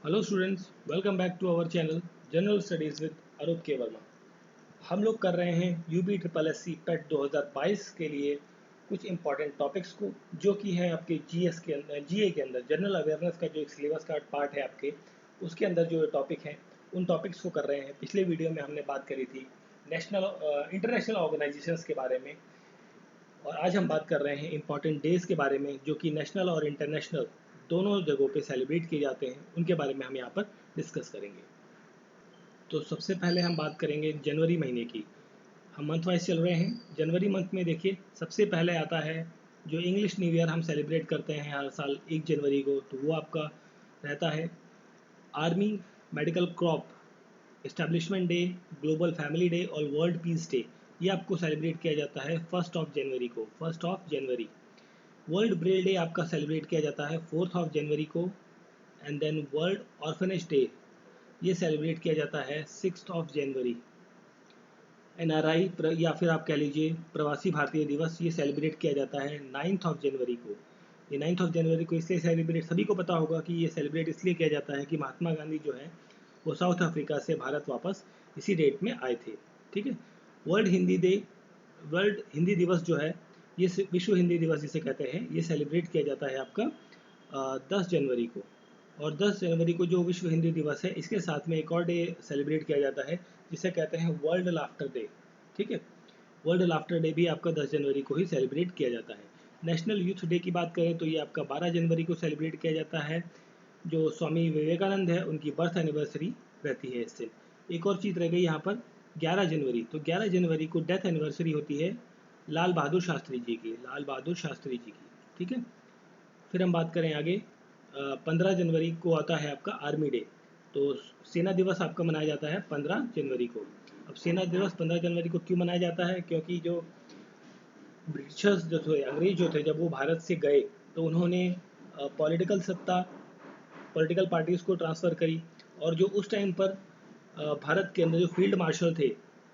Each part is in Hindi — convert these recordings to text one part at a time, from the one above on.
Hello students, welcome back to our channel general studies with Arup K Verma. हम लोग कर रहे हैं UP triple S C PET 2022 के लिए कुछ इंपॉर्टेंट टॉपिक्स को, जो कि है आपके जीएस के अंदर, जीए के अंदर, जनरल अवेयरनेस का जो एक सिलेबस का पार्ट है आपके, उसके अंदर जो टॉपिक हैं उन टॉपिक्स को कर रहे हैं। पिछले वीडियो में हमने बात करी थी इंटरनेशनल ऑर्गेनाइजेशंस के बारे में, और आज हम बात कर रहे हैं इंपॉर्टेंट डेज़ के बारे में जो कि नेशनल और इंटरनेशनल दोनों जगहों पे सेलिब्रेट किए जाते हैं। उनके बारे में हम यहाँ पर डिस्कस करेंगे। तो सबसे पहले हम बात करेंगे जनवरी महीने की। हम मंथ वाइज चल रहे हैं। जनवरी मंथ में देखिए, सबसे पहले आता है जो इंग्लिश न्यू ईयर हम सेलिब्रेट करते हैं हर साल 1 जनवरी को, तो वो आपका रहता है army medical crop establishment day, global family day और वर्ल्ड पीस डे। ये आपको सेलिब्रेट किया जाता है 1 जनवरी को, 1 जनवरी। वर्ल्ड ब्रेल डे आपका सेलिब्रेट किया जाता है 4 जनवरी को। And then world orphanage day, ये सेलिब्रेट किया जाता है 6 जनवरी। एनआरआई या फिर आप कह लीजिए प्रवासी भारतीय दिवस, ये सेलिब्रेट किया जाता है 9 जनवरी को। ये 9 जनवरी को इसलिए सेलिब्रेट, सभी को पता होगा कि ये सेलिब्रेट इसलिए किया जाता है कि महात्मा गांधी जो है वो साउथ अफ्रीका से भारत वापस इसी डेट में आए थे। ठीक है। वर्ल्ड हिंदी दिवस जो है, ये विश्व हिंदी दिवस जिसे कहते हैं, ये सेलिब्रेट किया जाता है आपका 10 जनवरी को। और 10 जनवरी को जो विश्व हिंदी दिवस है, इसके साथ में एक और डे सेलिब्रेट किया जाता है जिसे कहते हैं वर्ल्ड लाफ्टर डे। ठीक है। वर्ल्ड लाफ्टर डे भी आपका 10 जनवरी को ही सेलिब्रेट किया जाता है। नेशनल यूथ डे की बात करें तो ये आपका 12 जनवरी को सेलिब्रेट किया जाता है। जो स्वामी विवेकानंद है उनकी बर्थ एनिवर्सरी रहती है इस दिन। एक और चीज़ रह गई यहाँ पर 11 जनवरी, तो 11 जनवरी को डेथ एनिवर्सरी होती है लाल बहादुर शास्त्री जी की, लाल बहादुर शास्त्री जी की। ठीक है। फिर हम बात करें आगे, 15 जनवरी को आता है आपका आर्मी डे। तो सेना दिवस आपका मनाया जाता है 15 जनवरी को। अब सेना दिवस 15 जनवरी को क्यों मनाया जाता है? क्योंकि जो ब्रिटिशर्स जो थे, अंग्रेज जो थे, जब वो भारत से गए तो उन्होंने पॉलिटिकल सत्ता पॉलिटिकल पार्टीज़ को ट्रांसफ़र करी। और जो उस टाइम पर भारत के अंदर जो फील्ड मार्शल थे,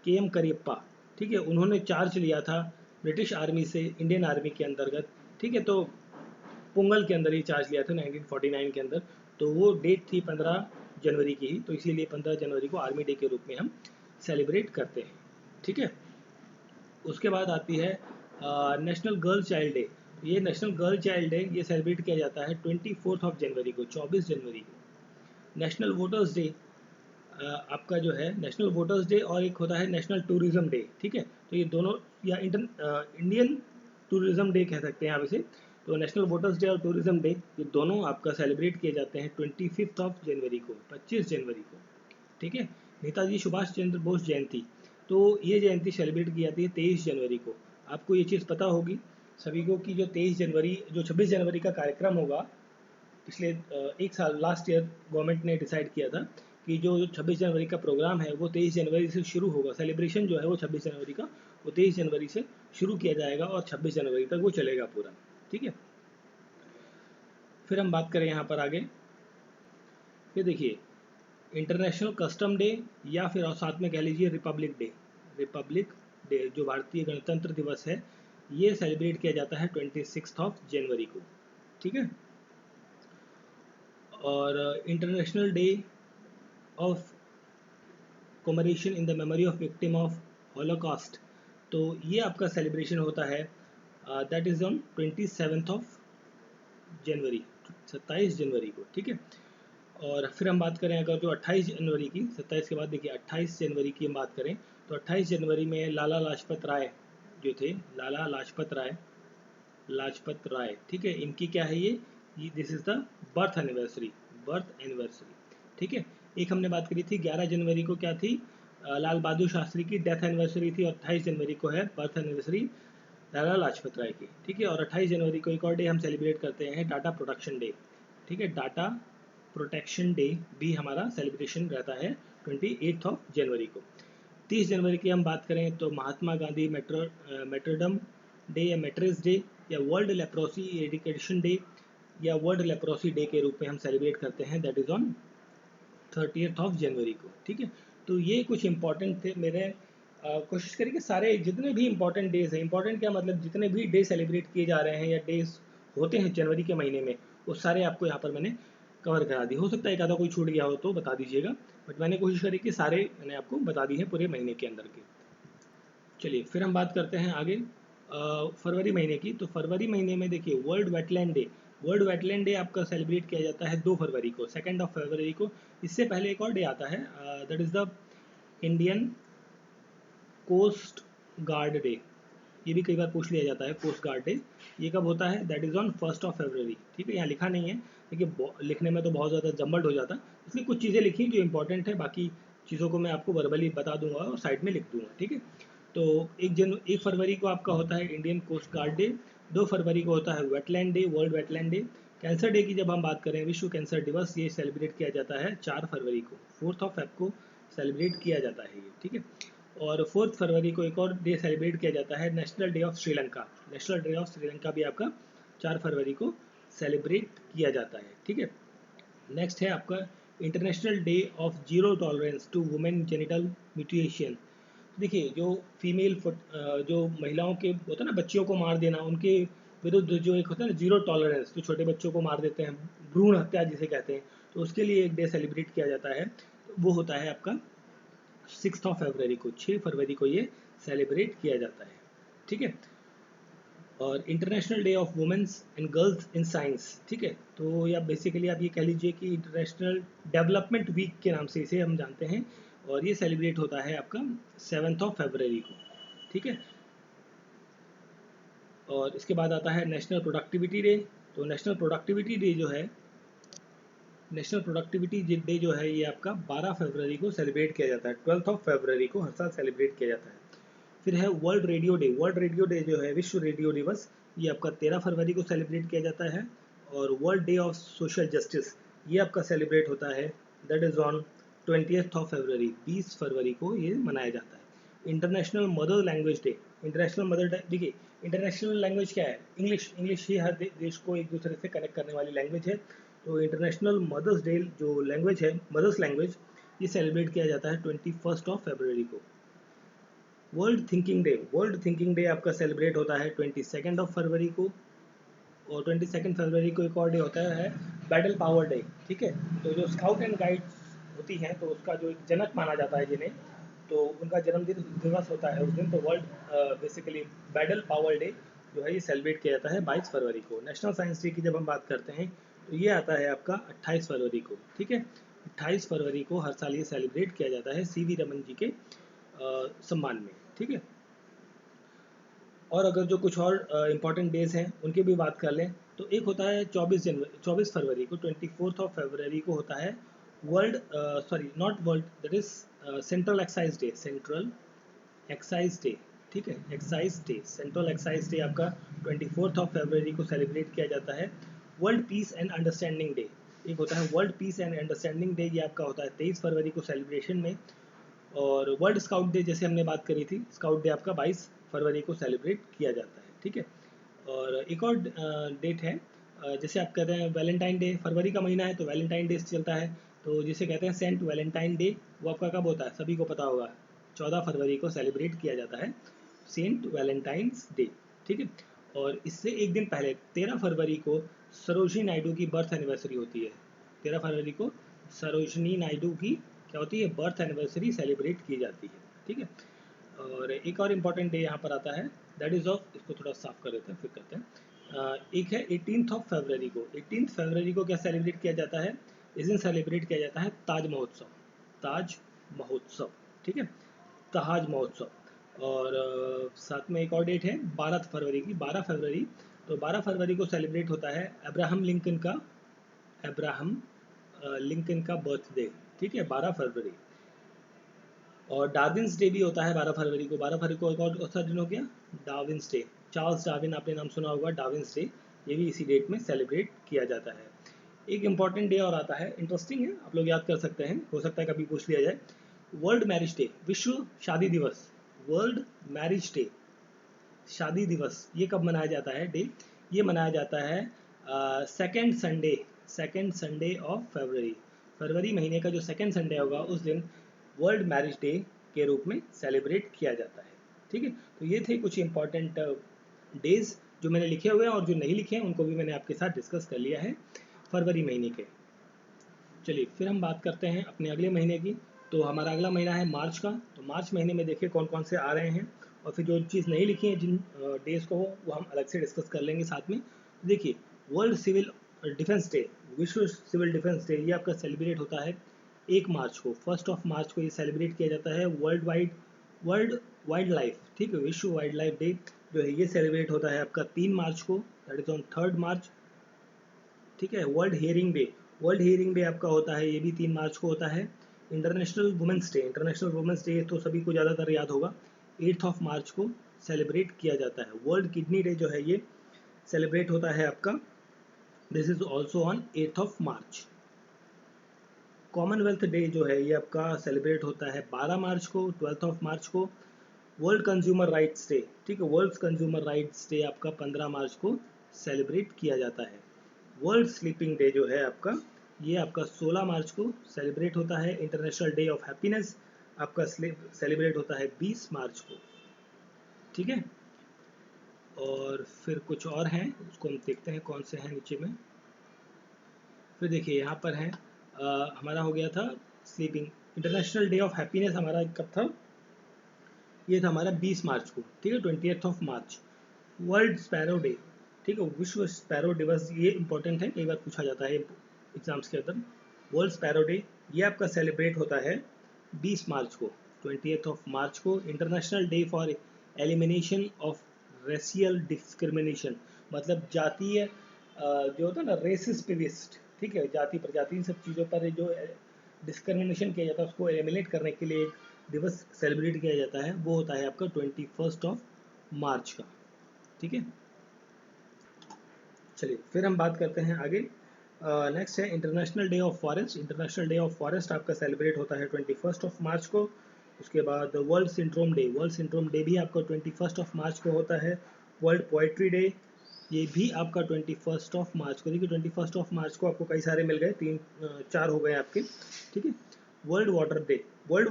के एम करियप्पा, ठीक है, उन्होंने चार्ज लिया था ब्रिटिश आर्मी से इंडियन आर्मी के अंतर्गत। ठीक है। तो पोंगल के अंदर ही चार्ज लिया था 1949 के अंदर। तो वो डेट थी 15 जनवरी की ही, तो इसीलिए 15 जनवरी को आर्मी डे के रूप में हम सेलिब्रेट करते हैं। ठीक है। उसके बाद आती है नेशनल गर्ल चाइल्ड डे। ये नेशनल गर्ल चाइल्ड डे ये सेलिब्रेट किया जाता है 24 जनवरी को, 24 जनवरी को। नेशनल वोटर्स डे आपका जो है नेशनल वोटर्स डे, और एक होता है नेशनल टूरिज्म डे। ठीक है। तो ये दोनों, या इंडियन टूरिज्म डे कह सकते हैं आप इसे। तो नेशनल वोटर्स डे और टूरिज्म डे, ये दोनों आपका सेलिब्रेट किए जाते हैं 25 जनवरी को, 25 जनवरी को। ठीक है। नेताजी सुभाष चंद्र बोस जयंती, तो ये जयंती सेलिब्रेट की जाती है 23 जनवरी को। आपको ये चीज़ पता होगी सभी को कि जो 23 जनवरी, जो 26 जनवरी का कार्यक्रम होगा, पिछले एक साल लास्ट ईयर गवर्नमेंट ने डिसाइड किया था कि जो 26 जनवरी का प्रोग्राम है वो 23 जनवरी से शुरू होगा। सेलिब्रेशन जो है वो 26 जनवरी का, वो 23 जनवरी से शुरू किया जाएगा और 26 जनवरी तक वो चलेगा पूरा। ठीक है। फिर हम बात करें यहाँ पर आगे, फिर देखिए इंटरनेशनल कस्टम डे, या फिर और साथ में कह लीजिए रिपब्लिक डे। रिपब्लिक डे जो भारतीय गणतंत्र दिवस है, ये सेलिब्रेट किया जाता है 26 जनवरी को। ठीक है। और international day of commemoration in the memory of victim of holocaust, तो ये आपका सेलिब्रेशन होता है दैट इज़ ऑन 27 जनवरी, 27 जनवरी को। ठीक है। और फिर हम बात करें अगर जो 28 जनवरी की, 27 के बाद देखिए 28 जनवरी की हम बात करें, तो 28 जनवरी में लाला लाजपत राय जो थे, लाला लाजपत राय, ठीक है, इनकी क्या है ये this is the birth anniversary, birth anniversary. ठीक है। एक हमने बात करी थी 11 जनवरी को, क्या थी? लाल बहादुर शास्त्री की डेथ एनिवर्सरी थी, और 28 जनवरी को है बर्थ एनिवर्सरी लाला लाजपत राय की। ठीक है। और 28 जनवरी को एक और डे हम सेलिब्रेट करते हैं, डाटा प्रोटेक्शन डे। ठीक है। डाटा प्रोटेक्शन डे भी हमारा सेलिब्रेशन रहता है 28 जनवरी को। 30 जनवरी की हम बात करें तो महात्मा गांधी मेट्रोडम डे या मेट्रेस डे, या वर्ल्ड लेप्रोसी एडिकेशन डे, या वर्ल्ड लेप्रोसी डे के रूप में हम सेलिब्रेट करते हैं, दैट इज़ ऑन 30 जनवरी को। ठीक है। तो ये कुछ इंपॉर्टेंट थे मेरे। कोशिश करिए कि सारे जितने भी इंपॉर्टेंट डेज हैं, इंपॉर्टेंट क्या मतलब, जितने भी डे सेलिब्रेट किए जा रहे हैं या डेज होते हैं जनवरी के महीने में, वो सारे आपको यहाँ पर मैंने कवर करा दी। हो सकता है एक आधा कोई छूट गया हो तो बता दीजिएगा, बट मैंने कोशिश करी कि सारे मैंने आपको बता दी है पूरे महीने के अंदर के। चलिए फिर हम बात करते हैं आगे फरवरी महीने की। तो फरवरी महीने में देखिए world wetland day, world wetland day आपका सेलिब्रेट किया जाता है 2 फरवरी को, 2 फरवरी को। इससे पहले एक और डे आता है, that is the Indian coast guard day. ये भी कई बार पूछ लिया जाता है, कोस्ट गार्ड डे ये कब होता है, दैट इज़ ऑन 1 February। ठीक है, यहाँ लिखा नहीं है, देखिए लिखने में तो बहुत ज़्यादा जम्बल्ड हो जाता, इसलिए कुछ चीज़ें लिखी जो इंपॉर्टेंट है, बाकी चीज़ों को मैं आपको वर्बली बता दूंगा और साइड में लिख दूंगा। ठीक है, तो 1 फरवरी को आपका होता है इंडियन कोस्ट गार्ड डे, 2 फरवरी को होता है wetland day, world wetland day. Cancer day की जब हम बात करें, विश्व कैंसर दिवस, ये सेलिब्रेट किया जाता है 4 फरवरी को, 4 को सेलिब्रेट किया जाता है ये। ठीक है, और 4 फरवरी को एक और डे सेलिब्रेट किया जाता है, national day of Sri Lanka. National day of Sri Lanka भी आपका 4 फरवरी को सेलिब्रेट किया जाता है। ठीक है, नेक्स्ट है आपका international day of zero tolerance to women genital mutilation. देखिए जो फीमेल जो महिलाओं के होता है ना, बच्चियों को मार देना, उनके विरुद्ध जो एक होता है ना जीरो टॉलरेंस, जो छोटे बच्चों को मार देते हैं, भ्रूण हत्या जिसे कहते हैं, तो उसके लिए एक डे सेलिब्रेट किया जाता है। वो होता है आपका 6 February को, 6 फरवरी को ये सेलिब्रेट किया जाता है। ठीक है, और international day of womens and girls in science. ठीक है, तो या बेसिकली आप ये कह लीजिए कि इंटरनेशनल डेवलपमेंट वीक के नाम से इसे हम जानते हैं, और ये सेलिब्रेट होता है आपका 7 February को। ठीक है, और इसके बाद आता है नेशनल प्रोडक्टिविटी डे। तो नेशनल प्रोडक्टिविटी डे जो है, नेशनल प्रोडक्टिविटी डे जो है, ये आपका 12 फरवरी को सेलिब्रेट किया जाता है, 12 February को हर साल सेलिब्रेट किया जाता है। फिर है world radio day. World radio day जो है, विश्व रेडियो दिवस, ये आपका 13 फरवरी को सेलिब्रेट किया जाता है। और world day of social justice, ये आपका सेलिब्रेट होता है, दैट इज़ ऑन 20 February, 20 फरवरी को ये मनाया जाता है। International mother language day, international mother day, देखिए इंटरनेशनल लैंग्वेज क्या है, इंग्लिश। इंग्लिश ही हर देश को एक दूसरे से कनेक्ट करने वाली लैंग्वेज है। तो इंटरनेशनल मदर्स डे जो लैंग्वेज है, मदर्स लैंग्वेज, ये सेलिब्रेट किया जाता है 21 February को। World thinking day, world thinking day आपका सेलिब्रेट होता है 22 February को। और 22 February को एक और डे होता है बैटल पावर डे। ठीक है, तो जो स्काउट एंड गाइड्स होती हैं, तो उसका जो एक जनक माना जाता है जिन्हें, तो उनका जन्मदिन दिवस होता है उस दिन। तो world basically battle power day जो है ये सेलिब्रेट किया जाता है 22 फरवरी को। नेशनल साइंस डे की जब हम बात करते हैं, तो ये आता है आपका 28 फरवरी को। ठीक है, 28 फरवरी को हर साल ये सेलिब्रेट किया जाता है सीवी रमन जी के सम्मान में। ठीक है, और अगर जो कुछ और इम्पॉर्टेंट डेज हैं उनकी भी बात कर लें, तो एक होता है 24 फरवरी को, 24 February को होता है world, sorry not world, that is central excise day, central excise day. ठीक है, excise day, central excise day आपका 24 February को सेलिब्रेट किया जाता है। World peace and understanding day, एक होता है world peace and understanding day, ये आपका होता है 23 फरवरी को सेलिब्रेशन में। और वर्ल्ड स्काउट डे जैसे हमने बात करी थी, स्काउट डे आपका 22 फरवरी को सेलिब्रेट किया जाता है। ठीक है, और एक और डेट है, जैसे आप कहते हैं वैलेंटाइन डे, फरवरी का महीना है तो वैलेंटाइन डे चलता है, तो जिसे कहते हैं सेंट वैलेंटाइन डे, वो आपका कब होता है, सभी को पता होगा, 14 फरवरी को सेलिब्रेट किया जाता है सेंट वैलेंटाइंस डे। ठीक है, और इससे एक दिन पहले 13 फरवरी को सरोजिनी नायडू की बर्थ एनिवर्सरी होती है। 13 फरवरी को सरोजिनी नायडू की क्या होती है, बर्थ एनिवर्सरी सेलिब्रेट की जाती है। ठीक है, और एक और इम्पॉर्टेंट डे यहाँ पर आता है, दैट इज़ ऑफ, इसको थोड़ा साफ कर देते हैं फिर करते हैं। एक है 18 February को। 18 February को क्या सेलिब्रेट किया जाता है, इस दिन सेलिब्रेट किया जाता है ताज महोत्सव, ताज महोत्सव। ठीक है, ताज महोत्सव। और साथ में एक और डेट है 12 फरवरी की, 12 फरवरी, तो 12 फरवरी को सेलिब्रेट होता है अब्राहम लिंकन का, अब्राहम लिंकन का बर्थडे। ठीक है, 12 फरवरी। और डार्विन्स डे भी होता है 12 फरवरी को। 12 फरवरी को एक और सा दिन हो गया डार्विन्स डे, चार्ल्स डार्विन, आपने नाम सुना होगा, डार्विन्स डे, ये भी इसी डेट में सेलिब्रेट किया जाता है। एक इम्पॉर्टेंट डे और आता है, इंटरेस्टिंग है, आप लोग याद कर सकते हैं, हो सकता है कभी पूछ लिया जाए, वर्ल्ड मैरिज डे, विश्व शादी दिवस। वर्ल्ड मैरिज डे, शादी दिवस, ये कब मनाया जाता है डे, ये मनाया जाता है सेकेंड संडे ऑफ फरवरी, फरवरी महीने का जो सेकेंड संडे होगा उस दिन वर्ल्ड मैरिज डे के रूप में सेलिब्रेट किया जाता है। ठीक है, तो ये थे कुछ इंपॉर्टेंट डेज जो मैंने लिखे हुए हैं, और जो नहीं लिखे हैं उनको भी मैंने आपके साथ डिस्कस कर लिया है फरवरी महीने के। चलिए फिर हम बात करते हैं अपने अगले महीने की। तो हमारा अगला महीना है मार्च का। तो मार्च महीने में देखिए कौन कौन से आ रहे हैं, और फिर जो चीज़ नहीं लिखी है जिन डेज को वो हम अलग से डिस्कस कर लेंगे साथ में। देखिए वर्ल्ड सिविल डिफेंस डे, विश्व सिविल डिफेंस डे, ये आपका सेलिब्रेट होता है 1 मार्च को, 1 मार्च को ये सेलिब्रेट किया जाता है। वर्ल्ड वाइल्ड लाइफ, ठीक है, विश्व वाइल्ड लाइफ डे जो है ये सेलिब्रेट होता है आपका 3 मार्च को, दैट इज ऑन 3 मार्च। ठीक है, वर्ल्ड हियरिंग डे आपका होता है, ये भी 3 मार्च को होता है। इंटरनेशनल वुमेंस डे तो सभी को ज़्यादातर याद होगा, 8 मार्च को सेलिब्रेट किया जाता है। वर्ल्ड किडनी डे जो है ये सेलिब्रेट होता है आपका, this is also on 8 March. Commonwealth day जो है ये आपका सेलिब्रेट होता है 12 मार्च को, 12 मार्च को। वर्ल्ड कंज्यूमर राइट्स डे, ठीक है, वर्ल्ड कंज्यूमर राइट्स डे आपका 15 मार्च को सेलिब्रेट किया जाता है। वर्ल्ड स्लीपिंग डे जो है आपका, ये आपका 16 मार्च को सेलिब्रेट होता है। इंटरनेशनल डे ऑफ हैप्पीनेस आपका सेलिब्रेट होता है 20 मार्च को, ठीक है। और फिर कुछ और हैं, उसको हम देखते हैं कौन से हैं नीचे में। फिर देखिए यहाँ पर है हमारा हो गया था sleeping. International day of happiness हमारा कब था, ये था हमारा 20 मार्च को, ठीक है, 20 मार्च। वर्ल्ड स्पैरो डे, ठीक है, विश्व स्पैरो दिवस, ये इंपॉर्टेंट है, कई बार पूछा जाता है एग्जाम्स के अंदर। वर्ल्ड स्पैरो डे ये आपका सेलिब्रेट होता है 20 मार्च को, 20 मार्च को। International day for elimination of racial discrimination, मतलब जातीय जो होता है ना, रेसिस बेस्ड, ठीक है, जाति प्रजाति इन सब चीज़ों पर जो डिस्क्रिमिनेशन किया जाता है उसको एलिमिनेट करने के लिए एक दिवस सेलिब्रेट किया जाता है, वो होता है आपका 21 मार्च का, ठीक है। चलिए फिर हम बात करते हैं आगे। नेक्स्ट है international day of forest. International day of forest आपका सेलिब्रेट होता है 21 मार्च को। उसके बाद वर्ल्ड सिंड्रोम डे भी आपका 21 मार्च को होता है। वर्ल्ड पोइट्री डे ये भी आपका 21 मार्च को। देखिए 21 मार्च को आपको कई सारे मिल गए, 3 4 हो गए आपके, ठीक है। वर्ल्ड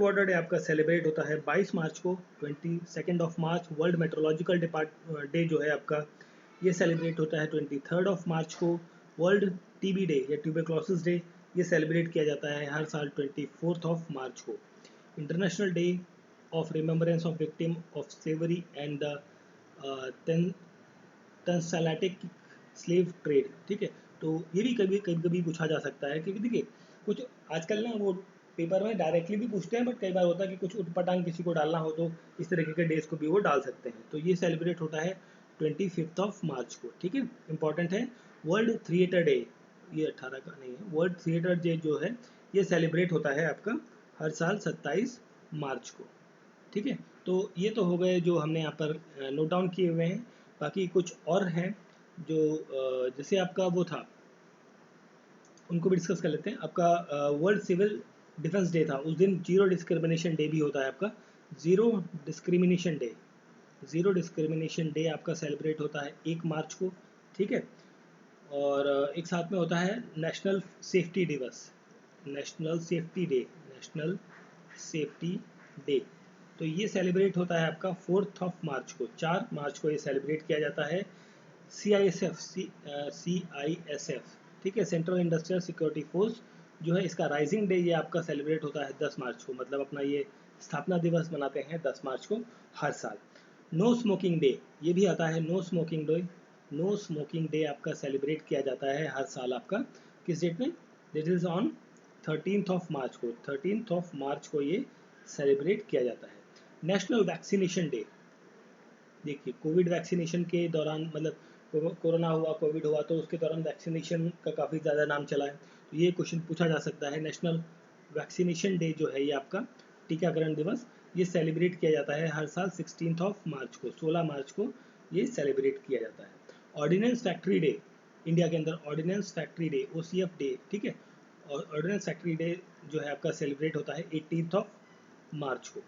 वाटर डे आपका सेलिब्रेट होता है 22 मार्च को, 22 मार्च। वर्ल्ड मेट्रोलॉजिकल डे जो है आपका, ये सेलिब्रेट होता है 23 मार्च को। वर्ल्ड टीबी डे या ट्यूबरक्लोसिस डे ये सेलिब्रेट किया जाता है हर साल 24 मार्च को। International day of remembrance of victim of slavery and the transatlantic slave trade, ठीक है। तो ये भी कभी कभी कभी पूछा जा सकता है, क्योंकि देखिए कुछ आजकल ना वो पेपर में डायरेक्टली भी पूछते हैं, बट कई बार होता है कि कुछ उटपटांग किसी को डालना हो तो इस तरीके के डेज को भी वो डाल सकते हैं। तो ये सेलिब्रेट होता है 25 मार्च को, ठीक है, इंपॉर्टेंट है। वर्ल्ड थिएटर डे, ये 18 का नहीं है, वर्ल्ड थिएटर डे जो है ये सेलिब्रेट होता है आपका हर साल 27 मार्च को, ठीक है। तो ये तो हो गए जो हमने यहाँ पर नोट डाउन किए हुए हैं। बाकी कुछ और हैं जो जैसे आपका वो था, उनको भी डिस्कस कर लेते हैं। आपका वर्ल्ड सिविल डिफेंस डे था, उस दिन जीरो डिस्क्रिमिनेशन डे भी होता है आपका। Zero discrimination day zero discrimination day आपका सेलिब्रेट होता है 1 मार्च को, ठीक है। और एक साथ में होता है नेशनल सेफ्टी दिवस, नेशनल सेफ्टी डे। तो ये सेलिब्रेट होता है आपका 4 मार्च को, 4 मार्च को ये सेलिब्रेट किया जाता है। CISF, ठीक है, सेंट्रल इंडस्ट्रियल सिक्योरिटी फोर्स जो है, इसका राइजिंग डे ये आपका सेलिब्रेट होता है 10 मार्च को, मतलब अपना ये स्थापना दिवस मनाते हैं 10 मार्च को हर साल। नो स्मोकिंग डे ये भी आता है, नो स्मोकिंग डे आपका सेलिब्रेट किया जाता है हर साल आपका किस डेट में, दिट इज ऑन 13 मार्च को, 13 मार्च को ये सेलिब्रेट किया जाता है। नेशनल वैक्सीनेशन डे, देखिए कोविड वैक्सीनेशन के दौरान, मतलब कोरोना हुआ, कोविड हुआ, तो उसके दौरान वैक्सीनेशन का काफ़ी ज़्यादा नाम चला है, तो ये क्वेश्चन पूछा जा सकता है। नेशनल वैक्सीनेशन डे जो है ये आपका टीकाकरण दिवस, ये सेलिब्रेट किया जाता है हर साल 16 मार्च को, 16 मार्च को ये सेलिब्रेट किया जाता है। ऑर्डिनेंस फैक्ट्री डे, इंडिया के अंदर ordnance factory day, OCF day, ठीक है, और ऑर्डिनेंस फैक्ट्री डे जो है आपका सेलिब्रेट होता है 18 मार्च को,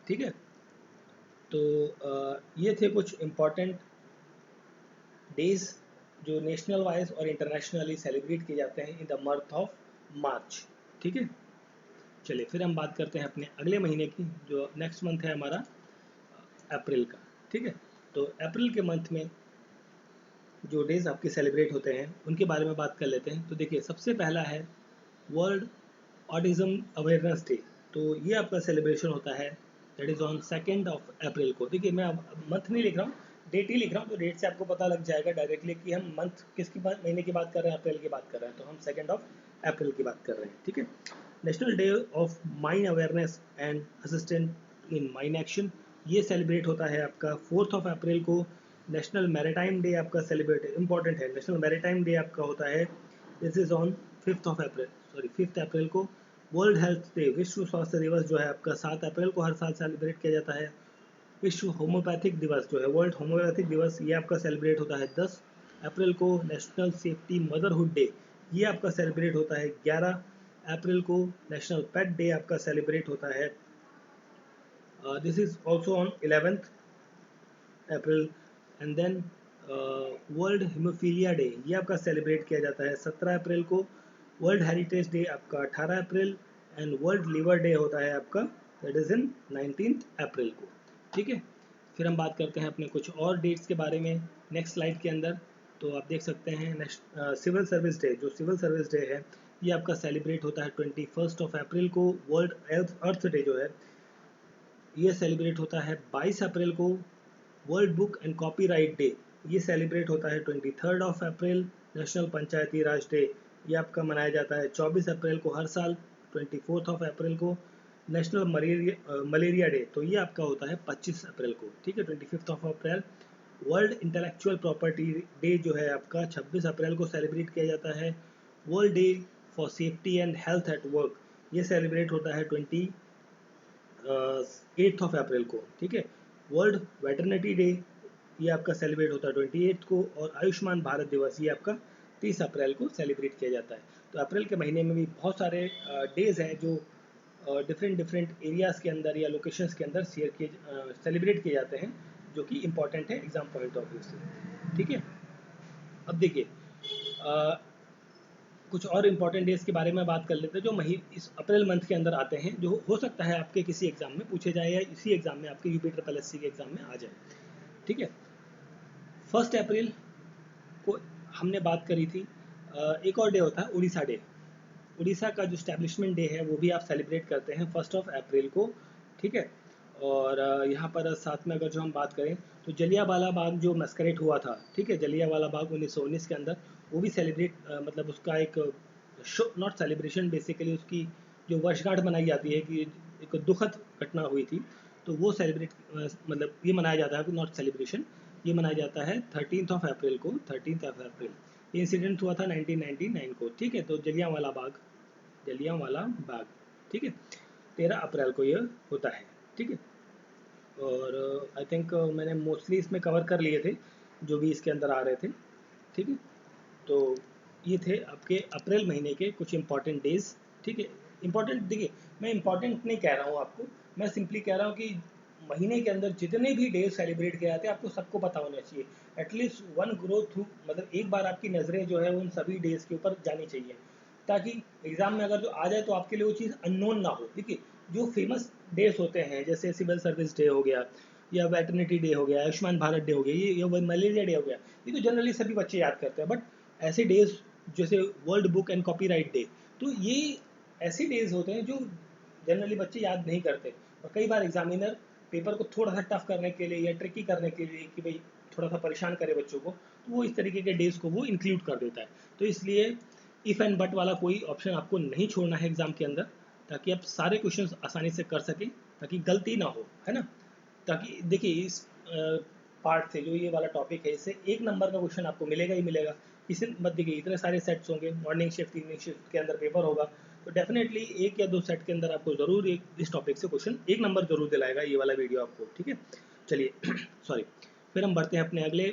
ठीक है। तो ये थे कुछ इम्पॉर्टेंट डेज जो नेशनल वाइज और इंटरनेशनली सेलिब्रेट किए जाते हैं in the month of March, ठीक है। चलिए फिर हम बात करते हैं अपने अगले महीने की, जो नेक्स्ट मंथ है हमारा अप्रैल का, ठीक है। तो अप्रैल के मंथ में जो डेज आपके सेलिब्रेट होते हैं उनके बारे में बात कर लेते हैं। तो देखिए सबसे पहला है वर्ल्ड ऑटिज्म अवेयरनेस डे, तो ये आपका सेलिब्रेशन होता है, दैट इज़ ऑन 2 अप्रैल को। देखिए मैं अब मंथ नहीं लिख रहा हूँ, डेट ही लिख रहा हूँ, तो डेट से आपको पता लग जाएगा डायरेक्टली कि हम मंथ किसकी बात, महीने की बात कर रहे हैं, अप्रैल की बात कर रहे हैं, तो हम 2 अप्रैल की बात कर रहे हैं, ठीक है। National day of mine awareness and assistant in mine action, ये सेलिब्रेट होता है आपका 4 अप्रैल को। नेशनल मैरीटाइम डे आपका सेलिब्रेट इंपॉर्टेंट है, नेशनल मैरीटाइम डे आपका होता है, दिस इज ऑन 5 अप्रैल को। वर्ल्ड हेल्थ डे, विश्व स्वास्थ्य दिवस जो है आपका 7 अप्रैल को हर साल सेलिब्रेट किया जाता है। विश्व होम्योपैथिक दिवस जो है, वर्ल्ड होम्योपैथिक दिवस, ये आपका सेलिब्रेट होता है 10 अप्रैल को। नेशनल सेफ्टी मदरहुड डे, ये आपका सेलिब्रेट होता है 11 अप्रैल को। नेशनल पेट डे आपका सेलिब्रेट होता है, this is also on 11 April. And then world hemophilia day, ये आपका सेलिब्रेट किया जाता है 17 अप्रैल को। वर्ल्ड हेरिटेज डे आपका 18 अप्रैल, एंड वर्ल्ड लिवर डे होता है आपका, दैट इज इन 19 अप्रैल को, ठीक है। फिर हम बात करते हैं अपने कुछ और डेट्स के बारे में नेक्स्ट स्लाइड के अंदर। तो आप देख सकते हैं सिविल सर्विस डे, जो सिविल सर्विस डे है ये आपका सेलिब्रेट होता है 21 अप्रैल को। वर्ल्ड अर्थ डे जो है ये सेलिब्रेट होता है 22 अप्रैल को। World book and copyright day, ये सेलिब्रेट होता है 23 अप्रैल। नेशनल पंचायती राज डे, ये आपका मनाया जाता है 24 अप्रैल को हर साल, 24 अप्रैल को। नेशनल मलेरिया डे, तो ये आपका होता है 25 अप्रैल को, ठीक है, 25 अप्रैल। वर्ल्ड इंटेलेक्चुअल प्रॉपर्टी डे जो है आपका 26 अप्रैल को सेलिब्रेट किया जाता है। World day for safety and health at work, ये सेलिब्रेट होता है 8 अप्रैल को, ठीक है। वर्ल्ड वेटरनिटी डे, ये आपका सेलिब्रेट होता है 28 को। और आयुष्मान भारत दिवस, ये आपका 30 अप्रैल को सेलिब्रेट किया जाता है। तो अप्रैल के महीने में भी बहुत सारे डेज हैं जो डिफरेंट डिफरेंट एरियाज़ के अंदर या लोकेशंस के अंदर सेलिब्रेट किए जाते हैं, जो कि इम्पॉर्टेंट है एग्जाम पॉइंट ऑफ व्यू से, ठीक है। अब देखिए कुछ और इम्पॉर्टेंट डेज के बारे में बात कर लेते हैं जो इस अप्रैल मंथ के अंदर आते हैं, जो हो सकता है आपके किसी एग्जाम में पूछे जाए या इसी एग्जाम में आपके UPSSC के एग्जाम में आ जाए, ठीक है। 1 अप्रैल को हमने बात करी थी, एक और डे होता है उड़ीसा डे। उड़ीसा का जो स्टैब्लिशमेंट डे है वो भी आप सेलिब्रेट करते हैं 1 अप्रैल को, ठीक है। और यहाँ पर साथ में अगर जो हम बात करें तो जलियांवाला बाग जो मस्करेट हुआ था, ठीक है, जलियांवाला बाग 1919 के अंदर, वो भी सेलिब्रेट मतलब उसका एक शो नॉट सेलिब्रेशन, बेसिकली उसकी जो वर्षगांठ मनाई जाती है कि एक दुखद घटना हुई थी, तो वो सेलिब्रेट मतलब ये मनाया जाता है, नॉट सेलिब्रेशन, ये मनाया जाता है 13 अप्रैल को। 13 अप्रैल ये इंसिडेंट हुआ था 1999 को, ठीक है। तो जलियांवाला बाग, ठीक है, 13 अप्रैल को ये होता है, ठीक है। और आई थिंक मैंने मोस्टली इसमें कवर कर लिए थे जो भी इसके अंदर आ रहे थे, ठीक है। तो ये थे आपके अप्रैल महीने के कुछ इंपॉर्टेंट डेज, ठीक है। इंपॉर्टेंट देखिए, मैं इंपॉर्टेंट नहीं कह रहा हूँ आपको, मैं सिंपली कह रहा हूँ कि महीने के अंदर जितने भी डेज सेलिब्रेट किए जाते हैं आपको सबको पता होना चाहिए, एटलीस्ट वन ग्रो थ्रू, मतलब एक बार आपकी नज़रें जो है उन सभी डेज के ऊपर जानी चाहिए, ताकि एग्जाम में अगर जो आ जाए तो आपके लिए वो चीज़ अननोन ना हो। देखिए जो फेमस डेज होते हैं जैसे सिविल सर्विस डे हो गया, या वेटरनिटी डे हो गया, आयुष्मान भारत डे हो गया, ये मलेरिया डे हो गया, ये तो जनरली सभी बच्चे याद करते हैं। बट ऐसे डेज जैसे world book and copyright day, तो ये ऐसे डेज होते हैं जो जनरली बच्चे याद नहीं करते, और कई बार एग्जामिनर पेपर को थोड़ा सा टफ करने के लिए या ट्रिकी करने के लिए कि भाई थोड़ा सा परेशान करे बच्चों को, तो वो इस तरीके के डेज को वो इंक्लूड कर देता है। तो इसलिए इफ़ एंड बट वाला कोई ऑप्शन आपको नहीं छोड़ना है एग्जाम के अंदर, ताकि आप सारे क्वेश्चन आसानी से कर सकें, ताकि गलती ना हो, है ना। ताकि देखिए इस पार्ट से जो ये वाला टॉपिक है, इससे 1 नंबर का क्वेश्चन आपको मिलेगा ही मिलेगा। इसे मत देखिए, इतने सारे सेट्स होंगे, मॉर्निंग शिफ्ट इवनिंग शिफ्ट के अंदर पेपर होगा, तो डेफिनेटली 1 या 2 सेट के अंदर आपको ज़रूर इस टॉपिक से क्वेश्चन 1 नंबर जरूर दिलाएगा ये वाला वीडियो आपको, ठीक है। चलिए सॉरी, फिर हम बढ़ते हैं अपने अगले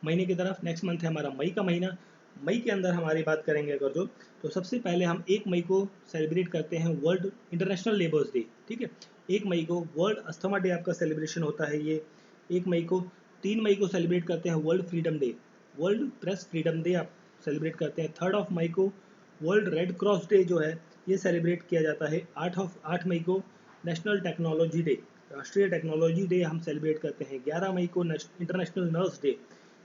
महीने की तरफ। नेक्स्ट मंथ है हमारा मई का महीना। मई के अंदर हमारी बात करेंगे अगर जो, तो सबसे पहले हम 1 मई को सेलिब्रेट करते हैं वर्ल्ड इंटरनेशनल लेबर्स डे, ठीक है। 1 मई को वर्ल्ड अस्थमा डे आपका सेलिब्रेशन होता है ये 1 मई को। 3 मई को सेलिब्रेट करते हैं world freedom day, world press freedom day आप सेलिब्रेट करते हैं। 3 मई को वर्ल्ड रेड क्रॉस डे जो है ये सेलिब्रेट किया जाता है। 8 मई को नेशनल टेक्नोलॉजी डे, राष्ट्रीय टेक्नोलॉजी डे हम सेलिब्रेट करते हैं। 11 मई को इंटरनेशनल नर्स डे,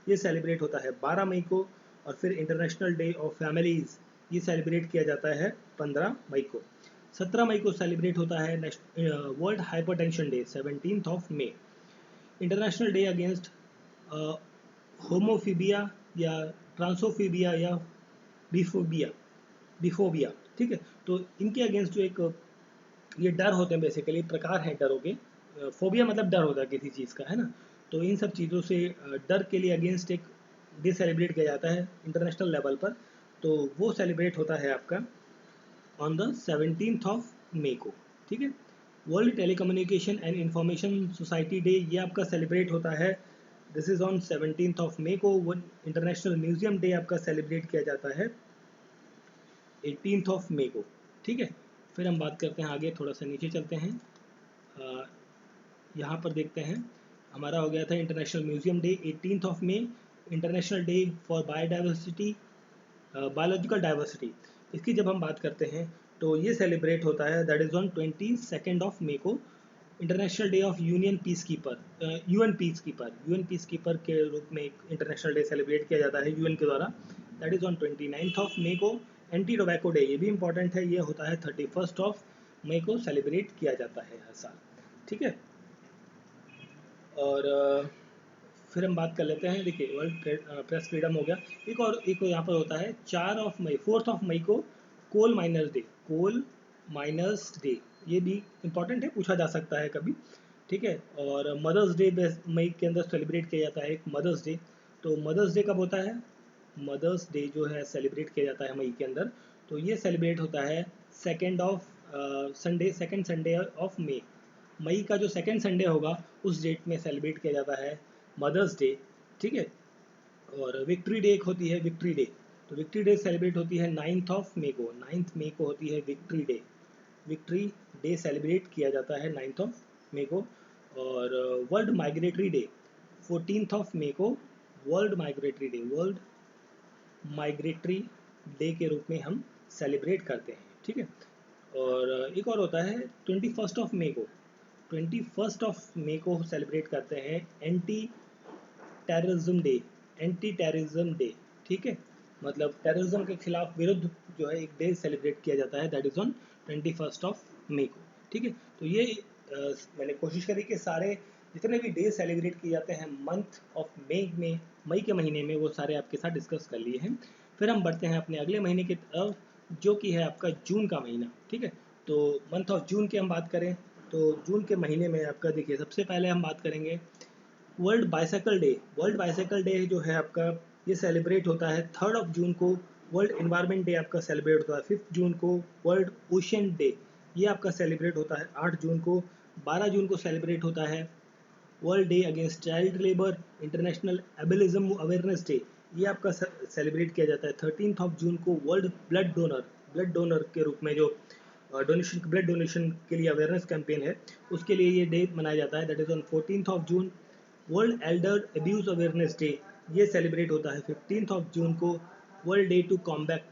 ये सेलिब्रेट होता है 12 मई को। और फिर इंटरनेशनल डे ऑफ फैमिलीज़ ये सेलिब्रेट किया जाता है 15 मई को। 17 मई को सेलिब्रेट होता है वर्ल्ड हाइपरटेंशन डे 17 मई। इंटरनेशनल डे अगेंस्ट होमोफीबिया या ट्रांसोफीबिया या बिफोबिया बिफोबिया, ठीक है। तो इनके अगेंस्ट जो एक ये डर होते हैं, बेसिकली प्रकार हैं डरों के। फोबिया मतलब डर होता है किसी चीज़ का, है ना। तो इन सब चीज़ों से डर के लिए अगेंस्ट एक डे सेलिब्रेट किया जाता है इंटरनेशनल लेवल पर। तो वो सेलिब्रेट होता है आपका ऑन द 17 मई को, ठीक है। World telecommunication and information society day ये आपका सेलिब्रेट होता है, दिस इज़ ऑन 17 मई को। वो इंटरनेशनल म्यूजियम डे आपका सेलिब्रेट किया जाता है 18 मई को, ठीक है। फिर हम बात करते हैं आगे, थोड़ा सा नीचे चलते हैं। यहाँ पर देखते हैं, हमारा हो गया था इंटरनेशनल म्यूजियम डे 18 मई। International day for biodiversity, biological diversity, इसकी जब हम बात करते हैं तो ये सेलिब्रेट होता है, दैट इज़ ऑन 22 मई को। International day of union piece keeper, UN peace keeper के रूप में एक इंटरनेशनल डे सेलिब्रेट किया जाता है यूएन के द्वारा, दैट इज़ ऑन 29 मई को। एंटी टोबैको डे ये भी इंपॉर्टेंट है, ये होता है 31 मई को सेलिब्रेट किया जाता है हर साल, ठीक है। और फिर हम बात कर लेते हैं, देखिए वर्ल्ड प्रेस फ्रीडम हो गया। एक और यहाँ पर होता है 4 मई को कोल माइनर्स डे, ये भी इम्पॉर्टेंट है, पूछा जा सकता है कभी, ठीक है। और मदर्स डे मई के अंदर सेलिब्रेट किया जाता है एक मदर्स डे। तो मदर्स डे कब होता है? मदर्स डे जो है सेलिब्रेट किया जाता है मई के अंदर। तो ये सेलिब्रेट होता है सेकेंड संडे ऑफ मई का जो सेकेंड संडे होगा उस डेट में सेलिब्रेट किया जाता है मदर्स डे, ठीक है। और विक्ट्री डे एक होती है विक्ट्री डे, तो विक्ट्री डे सेलिब्रेट होती है 9 मई को होती है विक्ट्री डे सेलिब्रेट किया जाता है 9 मई को। और वर्ल्ड माइग्रेटरी डे 14 मई को वर्ल्ड माइग्रेटरी डे के रूप में हम सेलिब्रेट करते हैं, ठीक है। और एक और होता है 21 मई को सेलिब्रेट करते हैं एंटी टेररिज्म डे, ठीक है। मतलब टेररिज्म के खिलाफ विरुद्ध जो है एक डे सेलिब्रेट किया जाता है, दैट इज़ ऑन 21 मई को, ठीक है। तो ये मैंने कोशिश करी कि सारे जितने भी डे सेलिब्रेट किए जाते हैं मंथ ऑफ मई के महीने में, वो सारे आपके साथ डिस्कस कर लिए हैं। फिर हम बढ़ते हैं अपने अगले महीने की तरफ, जो कि है आपका जून का महीना, ठीक है। तो मंथ ऑफ जून की हम बात करें तो जून के महीने में आपका देखिए, सबसे पहले हम बात करेंगे वर्ल्ड बाइसाइकिल डे जो है आपका, ये सेलिब्रेट होता है 3 जून को। वर्ल्ड एनवायरनमेंट डे आपका सेलिब्रेट होता है 5 जून को। वर्ल्ड ओशन डे ये आपका सेलिब्रेट होता है 8 जून को। 12 जून को सेलिब्रेट होता है world day against child labour, international ableism awareness day, ये आपका सेलिब्रेट किया जाता है 13 जून को। वर्ल्ड ब्लड डोनर के रूप में जो ब्लड डोनेशन के लिए अवेयरनेस कैंपेन है, उसके लिए ये डे मनाया जाता है, that is on 14 June. World elder abuse awareness day ये सेलिब्रेट होता है 15 जून को। World day to combat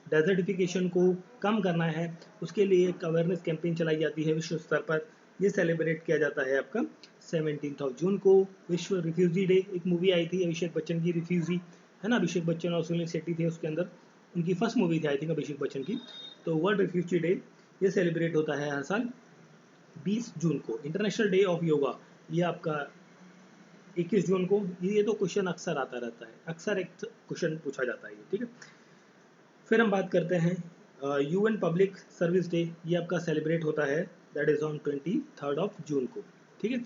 desertification को कम करना है, उसके लिए एक अवेयरनेस कैंपेन चलाई जाती है विश्व स्तर पर, ये सेलिब्रेट किया जाता है आपका 17 जून को। विश्व रिफ्यूजी डे, एक मूवी आई थी अभिषेक बच्चन की, रिफ्यूजी, है ना, अभिषेक बच्चन और सुनील शेट्टी थे उसके अंदर, उनकी फर्स्ट मूवी थी आई थिंक अभिषेक बच्चन की। तो वर्ल्ड रिफ्यूजी डे ये सेलिब्रेट होता है हर साल 20 जून को। इंटरनेशनल डे ऑफ योगा ये आपका 21 जून को। ये तो क्वेश्चन अक्सर आता रहता है, अक्सर एक क्वेश्चन पूछा जाता है ये, ठीक है। फिर हम बात करते हैं यूएन पब्लिक सर्विस डे, ये आपका सेलिब्रेट होता है, दैट इज़ ऑन 23 जून को, ठीक है।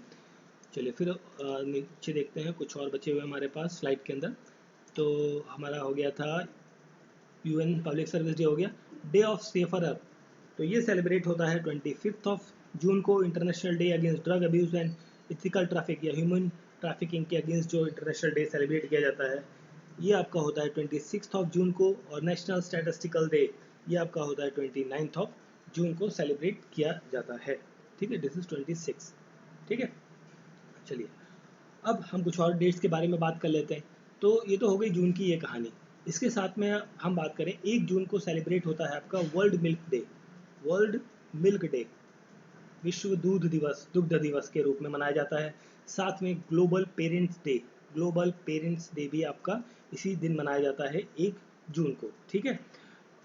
चलिए फिर नीचे देखते हैं, कुछ और बचे हुए हमारे पास स्लाइड के अंदर। तो हमारा हो गया था यूएन पब्लिक सर्विस डे हो गया। डे ऑफ सेफर अर्थ, तो ये सेलिब्रेट होता है 25 जून को। International day against drug abuse and ethical traffic या ह्यूमन ट्रैफिकिंग के अगेंस्ट जो इंटरनेशनल डे सेलिब्रेट किया जाता है, ये आपका होता है 26 जून को। और नेशनल स्टैटिस्टिकल डे ये आपका होता है 29 जून को सेलिब्रेट किया जाता है, ठीक है। दिस इज 26, ठीक है। चलिए अब हम कुछ और डेट्स के बारे में बात कर लेते हैं। तो ये तो हो गई जून की ये कहानी। इसके साथ में हम बात करें, 1 जून को सेलिब्रेट होता है आपका वर्ल्ड मिल्क डे, विश्व दुग्ध दिवस के रूप में मनाया जाता है। साथ में ग्लोबल पेरेंट्स डे भी आपका इसी दिन मनाया जाता है 1 जून को, ठीक है।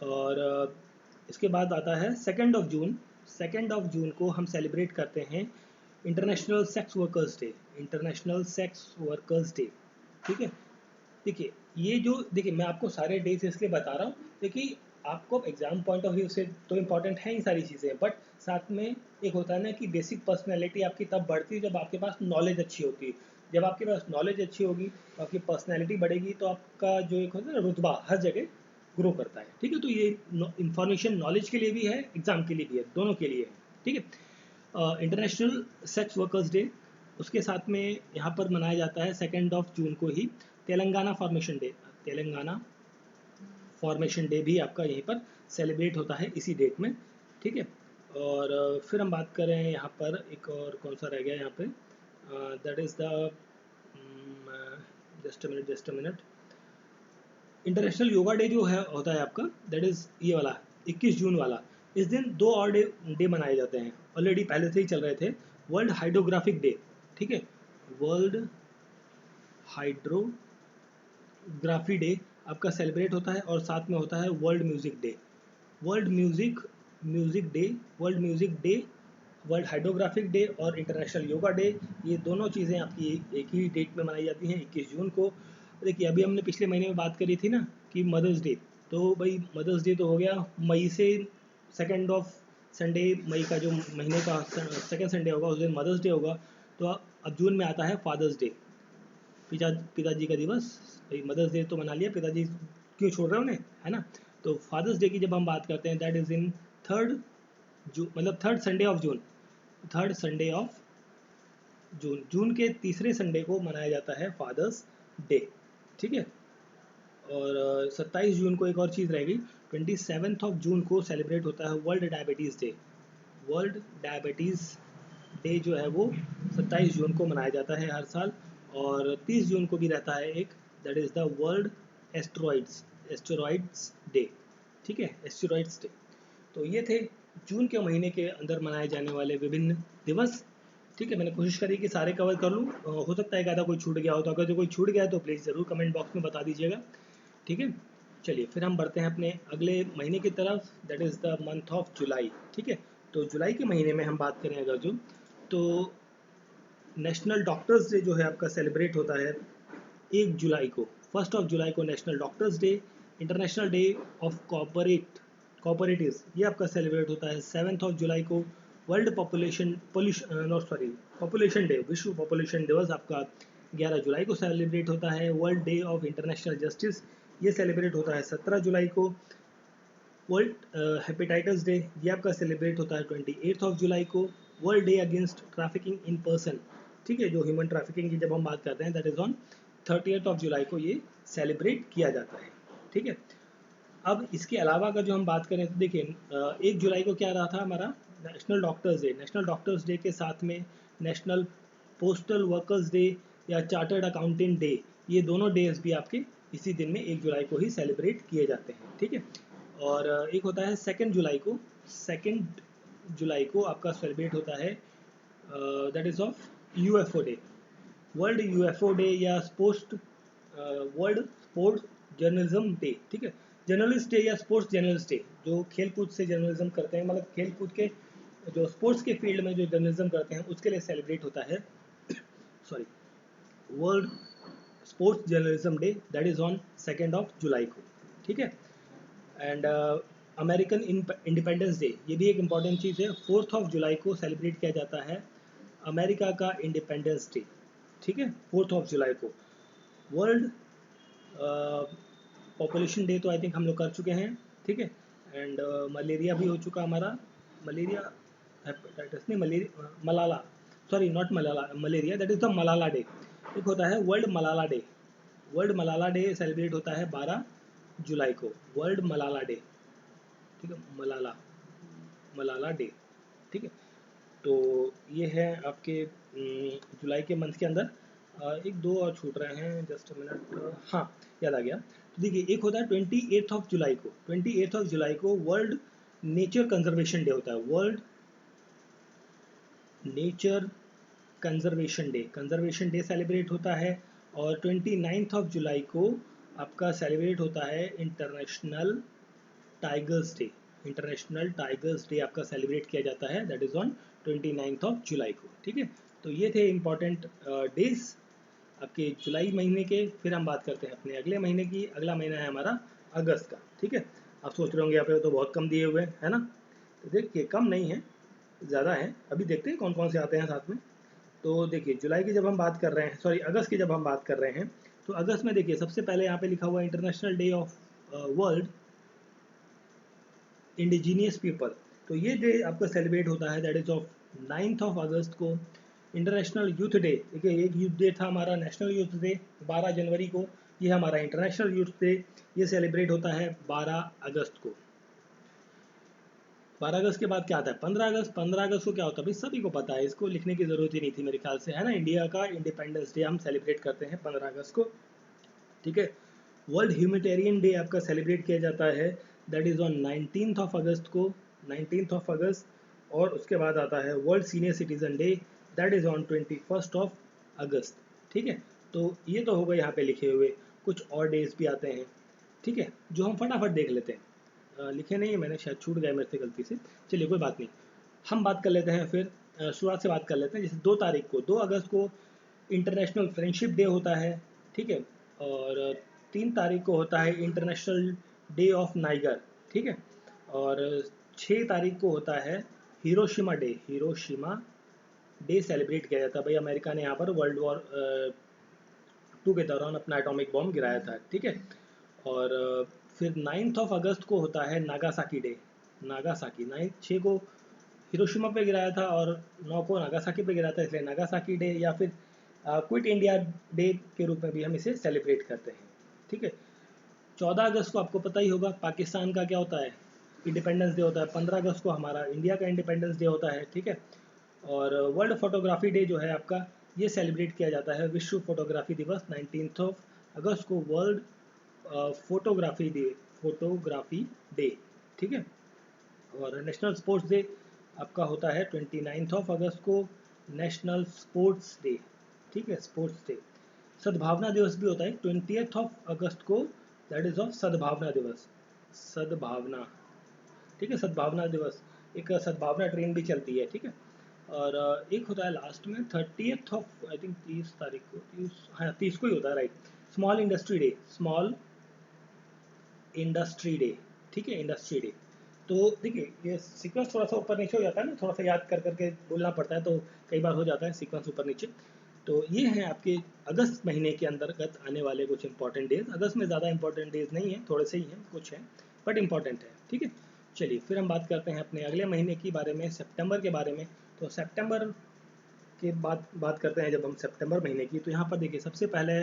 और इसके बाद आता है 2 जून। 2 जून को हम सेलिब्रेट करते हैं international sex workers day, international sex workers day, ठीक है। देखिए ये जो, देखिए मैं आपको सारे डेज इसलिए बता रहा हूँ, देखिए आपको एग्जाम पॉइंट ऑफ व्यू से तो इम्पॉर्टेंट है ही सारी चीज़ें, बट साथ में एक होता है ना कि बेसिक पर्सनैलिटी आपकी तब बढ़ती है जब आपके पास नॉलेज अच्छी होती है। जब आपके पास नॉलेज अच्छी होगी तो आपकी पर्सनैलिटी बढ़ेगी, तो आपका जो एक होता है ना रुतबा हर जगह ग्रो करता है, ठीक है। तो ये इंफॉर्मेशन नॉलेज के लिए भी है, एग्जाम के लिए भी है, दोनों के लिए है, ठीक है। इंटरनेशनल सेक्स वर्कर्स डे, उसके साथ में यहाँ पर मनाया जाता है 2 जून को ही Telangana formation day. Telangana formation day भी आपका यहीं पर सेलिब्रेट होता है इसी डेट में, ठीक है। और फिर हम बात करें यहाँ पर एक और कौन सा रह गया यहाँ पे, that is the, just a minute, international yoga day जो है होता है आपका, दैट इज़ ये वाला 21 जून वाला। इस दिन 2 और डे मनाए जाते हैं, ऑलरेडी पहले से ही चल रहे थे। वर्ल्ड हाइड्रोग्राफिक डे, ठीक है, वर्ल्ड हाइड्रोग्राफी डे आपका सेलिब्रेट होता है, और साथ में होता है world music day. World music day, world music day, world hydrographic day और इंटरनेशनल योगा डे, ये दोनों चीज़ें आपकी एक ही डेट में मनाई जाती हैं, 21 जून को। देखिए अभी हमने पिछले महीने में बात करी थी ना कि मदर्स डे, तो भाई मदर्स डे तो हो गया मई से, सेकेंड ऑफ संडे मई का जो महीने का सेकेंड संडे होगा उस दिन मदर्स डे होगा। तो अब जून में आता है फादर्स डे, पिताजी का दिवस। भाई मदर्स डे तो मना लिया, पिताजी क्यों छोड़ रहे हो उन्हें, है ना। तो फादर्स डे की जब हम बात करते हैं, दैट इज़ इन 3 जून, मतलब 3rd Sunday of June, 3rd Sunday of June, June के तीसरे संडे को मनाया जाता है फादर्स डे, ठीक है। और 27 जून को एक और चीज़ रहेगी, 27 जून को सेलिब्रेट होता है world diabetes day. World diabetes day जो है वो 27 जून को मनाया जाता है हर साल। और 30 जून को भी रहता है एक, that is the world asteroids day, ठीक है, एस्टेरॉइड्स डे। तो ये थे जून के महीने के अंदर मनाए जाने वाले विभिन्न दिवस, ठीक है। मैंने कोशिश करी कि सारे कवर कर लूँ, हो सकता है कि आधा कोई छूट गया हो, तो अगर जो कोई छूट गया है तो प्लीज़ ज़रूर कमेंट बॉक्स में बता दीजिएगा, ठीक है। चलिए फिर हम बढ़ते हैं अपने अगले महीने की तरफ, that is the month of July, ठीक है। तो जुलाई के महीने में हम बात करें अगर जो, तो नेशनल डॉक्टर्स डे जो है आपका सेलिब्रेट होता है 1 जुलाई को, 1 जुलाई को national doctors day. International day of cooperatives ये आपका सेलिब्रेट होता है 7 जुलाई को। वर्ल्ड पॉपुलेशन डे, विश्व पॉपुलेशन दिवस आपका 11 जुलाई को सेलिब्रेट होता है। World day of international justice ये सेलिब्रेट होता है 17 जुलाई को। वर्ल्ड हेपेटाइटिस डे ये आपका सेलिब्रेट होता है 28 जुलाई को। World day against trafficking in person, ठीक है, जो ह्यूमन ट्रैफिकिंग की जब हम बात करते हैं, दैट इज़ ऑन 30 जुलाई को ये सेलिब्रेट किया जाता है, ठीक है। अब इसके अलावा अगर जो हम बात करें तो देखिए 1 जुलाई को क्या रहा था हमारा, national doctors day. National doctors day के साथ में नेशनल पोस्टल वर्कर्स डे या चार्टर्ड अकाउंटेंट डे, ये दोनों डेज भी आपके इसी दिन में 1 जुलाई को ही सेलिब्रेट किए जाते हैं, ठीक है। और एक होता है 2 जुलाई को आपका सेलिब्रेट होता है, that is of UFO day, world UFO day या वर्ल्ड स्पोर्ट्स जर्नलिज्म डे, ठीक है। जर्नलिस्ट डे या स्पोर्ट्स जर्नलिस्ट डे, जो खेल कूद से जर्नलिज्म करते हैं, मतलब खेल कूद के जो स्पोर्ट्स के फील्ड में जो जर्नलिज्म करते हैं उसके लिए सेलिब्रेट होता है sorry, world sports journalism day, that is on 2 जुलाई को, ठीक है। एंड अमेरिकन इंडिपेंडेंस डे ये भी एक इम्पॉर्टेंट चीज़ है, 4 जुलाई को सेलिब्रेट किया जाता है अमेरिका का इंडिपेंडेंस डे, ठीक है, 4 जुलाई को। वर्ल्ड पॉपुलेशन डे तो आई थिंक हम लोग कर चुके हैं, ठीक है। एंड मलेरिया भी हो चुका हमारा, मलेरिया हेपेटाइटिस नहीं, Malala, sorry not Malala, malaria, that is the Malala day. एक होता है world Malala day. World Malala day celebrate होता है 12 जुलाई को, वर्ल्ड मलाला डे, ठीक है, मलाला डे, ठीक है। तो ये है आपके जुलाई के मंथ के अंदर। एक दो और छूट रहे हैं, जस्ट अ मिनट, हाँ याद आ गया। तो देखिए एक होता है 28 जुलाई को, 28 जुलाई को वर्ल्ड नेचर कंजर्वेशन डे होता है, world nature conservation day celebrate होता है। और 29 जुलाई को आपका सेलिब्रेट होता है international tigers day. International tigers day आपका सेलिब्रेट किया जाता है, that is on 29 of July को। ठीक है, तो ये थे इम्पॉर्टेंट डेज आपके जुलाई महीने के। फिर हम बात करते हैं अपने अगले महीने की। अगला महीना है हमारा अगस्त का। ठीक है, आप सोच रहे होंगे यहाँ पे तो बहुत कम दिए हुए हैं, है ना? तो देखिए कम नहीं है, ज़्यादा है। अभी देखते हैं कौन कौन से आते हैं साथ में। तो देखिए जुलाई की जब हम बात कर रहे हैं, सॉरी अगस्त की जब हम बात कर रहे हैं, तो अगस्त में देखिए सबसे पहले यहाँ पे लिखा हुआ है international day of world indigenous people. तो ये डे आपका सेलिब्रेट होता है, that is of 9 of August को। इंटरनेशनल यूथ डे, देखिए एक यूथ डे था हमारा, नेशनल यूथ डे 12 जनवरी को। ये हमारा इंटरनेशनल यूथ डे, ये सेलिब्रेट होता है 12 अगस्त को। 12 अगस्त के बाद क्या आता है? 15 अगस्त। 15 अगस्त को क्या होता है भाई, सभी को पता है, इसको लिखने की ज़रूरत ही नहीं थी मेरे ख्याल से, है ना? इंडिया का इंडिपेंडेंस डे हम सेलिब्रेट करते हैं 15 अगस्त को। ठीक है, वर्ल्ड ह्यूमैनिटेरियन डे आपका सेलिब्रेट किया जाता है, that is on 19 of August को, 19 ऑफ अगस्त। और उसके बाद आता है world senior citizen day, that is on 21 of अगस्त। ठीक है, तो ये तो हो गए यहाँ पे लिखे हुए। कुछ और डेज भी आते हैं, ठीक है, जो हम फटाफट देख लेते हैं। लिखे नहीं है मैंने, शायद छूट गया मेरे से गलती से। चलिए कोई बात नहीं, हम बात कर लेते हैं फिर। शुरुआत से बात कर लेते हैं। जैसे 2 तारीख को, 2 अगस्त को इंटरनेशनल फ्रेंडशिप डे होता है। ठीक है, और 3 तारीख को होता है इंटरनेशनल डे ऑफ नाइगर। ठीक है, और 6 तारीख को होता है Hiroshima day. Hiroshima day celebrate किया जाता है भाई, अमेरिका ने यहाँ पर वर्ल्ड वॉर 2 के दौरान अपना एटॉमिक बॉम्ब गिराया था। ठीक है, और फिर 9 ऑफ अगस्त को होता है नागासाकी डे। नागासाकी 6 को हिरोशिमा पे गिराया था और 9 को नागासाकी पे गिराया था, इसलिए नागासाकी डे, या फिर क्विट इंडिया डे के रूप में भी हम इसे सेलिब्रेट करते हैं। ठीक है, 14 अगस्त को आपको पता ही होगा पाकिस्तान का क्या होता है, इंडिपेंडेंस डे होता है। 15 अगस्त को हमारा इंडिया का इंडिपेंडेंस डे होता है। ठीक है, और वर्ल्ड फोटोग्राफी डे जो है आपका, ये सेलिब्रेट किया जाता है, विश्व फोटोग्राफी दिवस 19 ऑफ अगस्त को, world photography day, photography day. ठीक है, और नेशनल स्पोर्ट्स डे आपका होता है 29 ऑफ अगस्त को, नेशनल स्पोर्ट्स डे। ठीक है, स्पोर्ट्स डे। सद्भावना दिवस भी होता है 20 ऑफ अगस्त को, दैट इज ऑफ सद्भावना दिवस। सद्भावना, ठीक है, सद्भावना दिवस। एक सद्भावना ट्रेन भी चलती है। ठीक है, और एक होता है लास्ट में 30 ऑफ, आई थिंक 30 तारीख को, 30, हाँ 30 को ही होता है, right, small industry day. Small industry day. ठीक है, इंडस्ट्री डे। तो देखिए ये सीक्वेंस थोड़ा सा ऊपर नीचे हो जाता है ना, थोड़ा सा याद कर करके बोलना पड़ता है, तो कई बार हो जाता है सीक्वेंस ऊपर नीचे। तो ये हैं आपके अगस्त महीने के अंतर्गत आने वाले कुछ इंपॉर्टेंट डेज। अगस्त में ज़्यादा इंपॉर्टेंट डेज नहीं है, थोड़े से ही हैं, कुछ हैं बट इंपॉर्टेंट है। ठीक है, चलिए फिर हम बात करते हैं अपने अगले महीने के बारे में, सितंबर के बारे में। तो सितंबर के बात करते हैं जब हम सितंबर महीने की, तो यहाँ पर देखिए सबसे पहले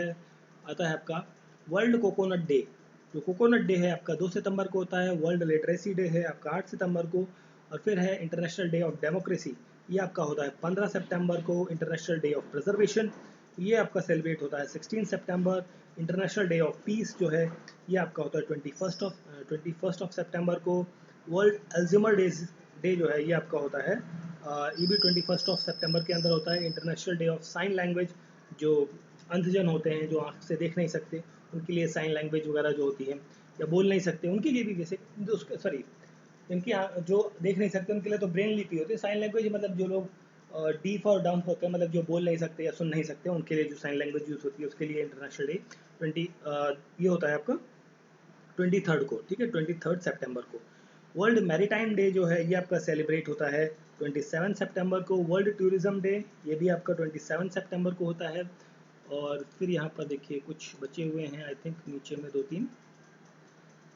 आता है आपका वर्ल्ड कोकोनट डे। जो कोकोनट डे है आपका 2 सितंबर को होता है। वर्ल्ड लिटरेसी डे है आपका 8 सितंबर को। और फिर है इंटरनेशनल डे ऑफ डेमोक्रेसी, ये आपका होता है 15 सितंबर को। इंटरनेशनल डे ऑफ प्रिजर्वेशन, ये आपका सेलिब्रेट होता है 16 सितंबर। इंटरनेशनल डे ऑफ पीस जो है, ये आपका होता है 21 ऑफ सितंबर को। वर्ल्ड अल्जीमर डे जो है, ये आपका होता है, ये भी 21 ऑफ सितंबर के अंदर होता है। International day of sine language, जो अंधजन होते हैं, जो आँख से देख नहीं सकते, उनके लिए साइन लैंग्वेज वगैरह जो होती है, या बोल नहीं सकते उनके लिए भी, जैसे सॉरी जिनकी जो देख नहीं सकते उनके लिए तो ब्रेन लिपि होती है। साइन लैंग्वेज मतलब जो लोग डीफ और डम्प होते हैं, मतलब जो बोल नहीं सकते या सुन नहीं सकते, उनके लिए जो साइन लैंग्वेज यूज़ होती है, उसके लिए इंटरनेशनल डे 20 ये होता है आपका 23 को। ठीक है, 23 सितंबर को। वर्ल्ड मैरीटाइम डे जो है, ये आपका सेलिब्रेट होता है 27 सितंबर को। वर्ल्ड टूरिज्म डे, ये भी आपका 27 सितंबर को होता है। और फिर यहाँ पर देखिए कुछ बचे हुए हैं, आई थिंक नीचे में 2-3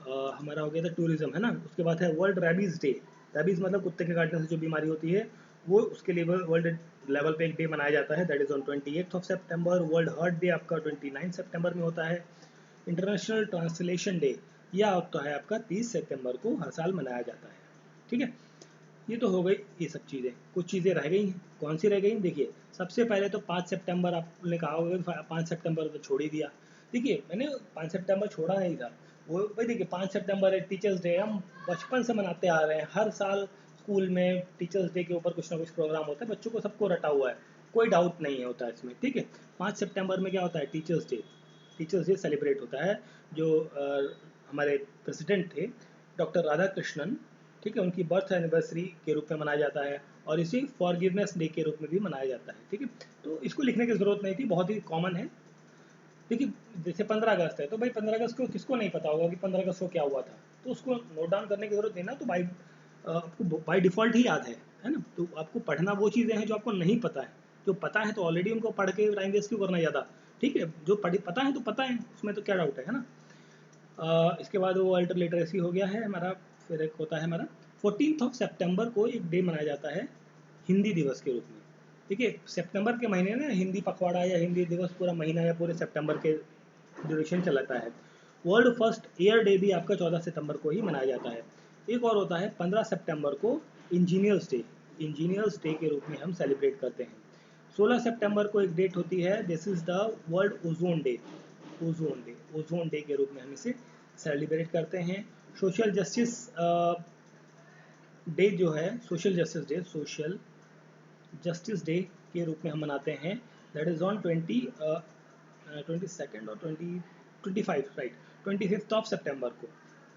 हमारा हो गया था टूरिज्म, है ना। उसके बाद है वर्ल्ड रेबीज़ डे। रेबीज़ मतलब कुत्ते के काटने से जो बीमारी होती है, वो उसके लिए वर्ल्ड लेवल पे एक डे मनाया जाता है, that is on 28 of September. World heart day आपका 29 सितंबर में होता है। इंटरनेशनल ट्रांसलेशन डे, यह होता है आपका 30 सितंबर को, हर साल मनाया जाता है। ठीक है, ये तो हो गई ये सब चीज़ें। कुछ चीज़ें रह गई हैं, कौन सी रह गई? देखिए सबसे पहले तो 5 सितंबर, आपने कहा होगा 5 सितंबर तो छोड़ ही दिया। देखिए मैंने 5 सितंबर छोड़ा नहीं था, वो भाई देखिए 5 सितंबर है टीचर्स डे, हम बचपन से मनाते आ रहे हैं। हर साल स्कूल में टीचर्स डे के ऊपर कुछ ना कुछ प्रोग्राम होता है, बच्चों को सबको रटा हुआ है, कोई डाउट नहीं होता है इसमें। ठीक है, 5 सितंबर में क्या होता है? Teachers day. Teachers day celebrate होता है, जो हमारे प्रेसिडेंट थे डॉक्टर राधाकृष्णन, ठीक है, उनकी बर्थ एनिवर्सरी के रूप में मनाया जाता है, और इसे फॉरगिवनेस डे के रूप में भी मनाया जाता है, ठीक है। तो इसको लिखने की ज़रूरत नहीं थी, बहुत ही कॉमन है। देखिए जैसे 15 अगस्त है, तो भाई 15 अगस्त को किसको नहीं पता होगा कि 15 अगस्त को क्या हुआ था, तो उसको नोट डाउन करने की ज़रूरत नहीं ना, तो आपको बाई डिफ़ॉल्ट ही याद है ना। तो आपको पढ़ना वो चीज़ें हैं जो आपको नहीं पता है, जो पता है तो ऑलरेडी उनको पढ़ के टाइम वेस्ट क्यों करना ज़्यादा, ठीक है। जो पता है तो पता है, उसमें तो क्या डाउट है ना। इसके बाद वो अल्टर लिटरेसी हो गया है हमारा। फिर एक होता है हमारा 14 सितंबर को एक डे मनाया जाता है हिंदी दिवस के रूप में, ठीक है। सितंबर के महीने में हिंदी पखवाड़ा या हिंदी दिवस पूरा महीना या पूरे सितंबर के ड्यूरेशन चलाता है। वर्ल्ड फर्स्ट एयर डे भी आपका 14 सितंबर को ही मनाया जाता है। एक और होता है 15 सितंबर को इंजीनियर्स डे, इंजीनियर्स डे के रूप में हम सेलिब्रेट करते हैं। 16 सितंबर को एक डेट होती है, this is the world ozone day, ozone day के रूप में हम इसे सेलिब्रेट करते हैं। सोशल जस्टिस डे जो है, सोशल जस्टिस डे के रूप में हम मनाते हैं, दैट इज़ ऑन 22nd और 25 राइट, 25 सितंबर को,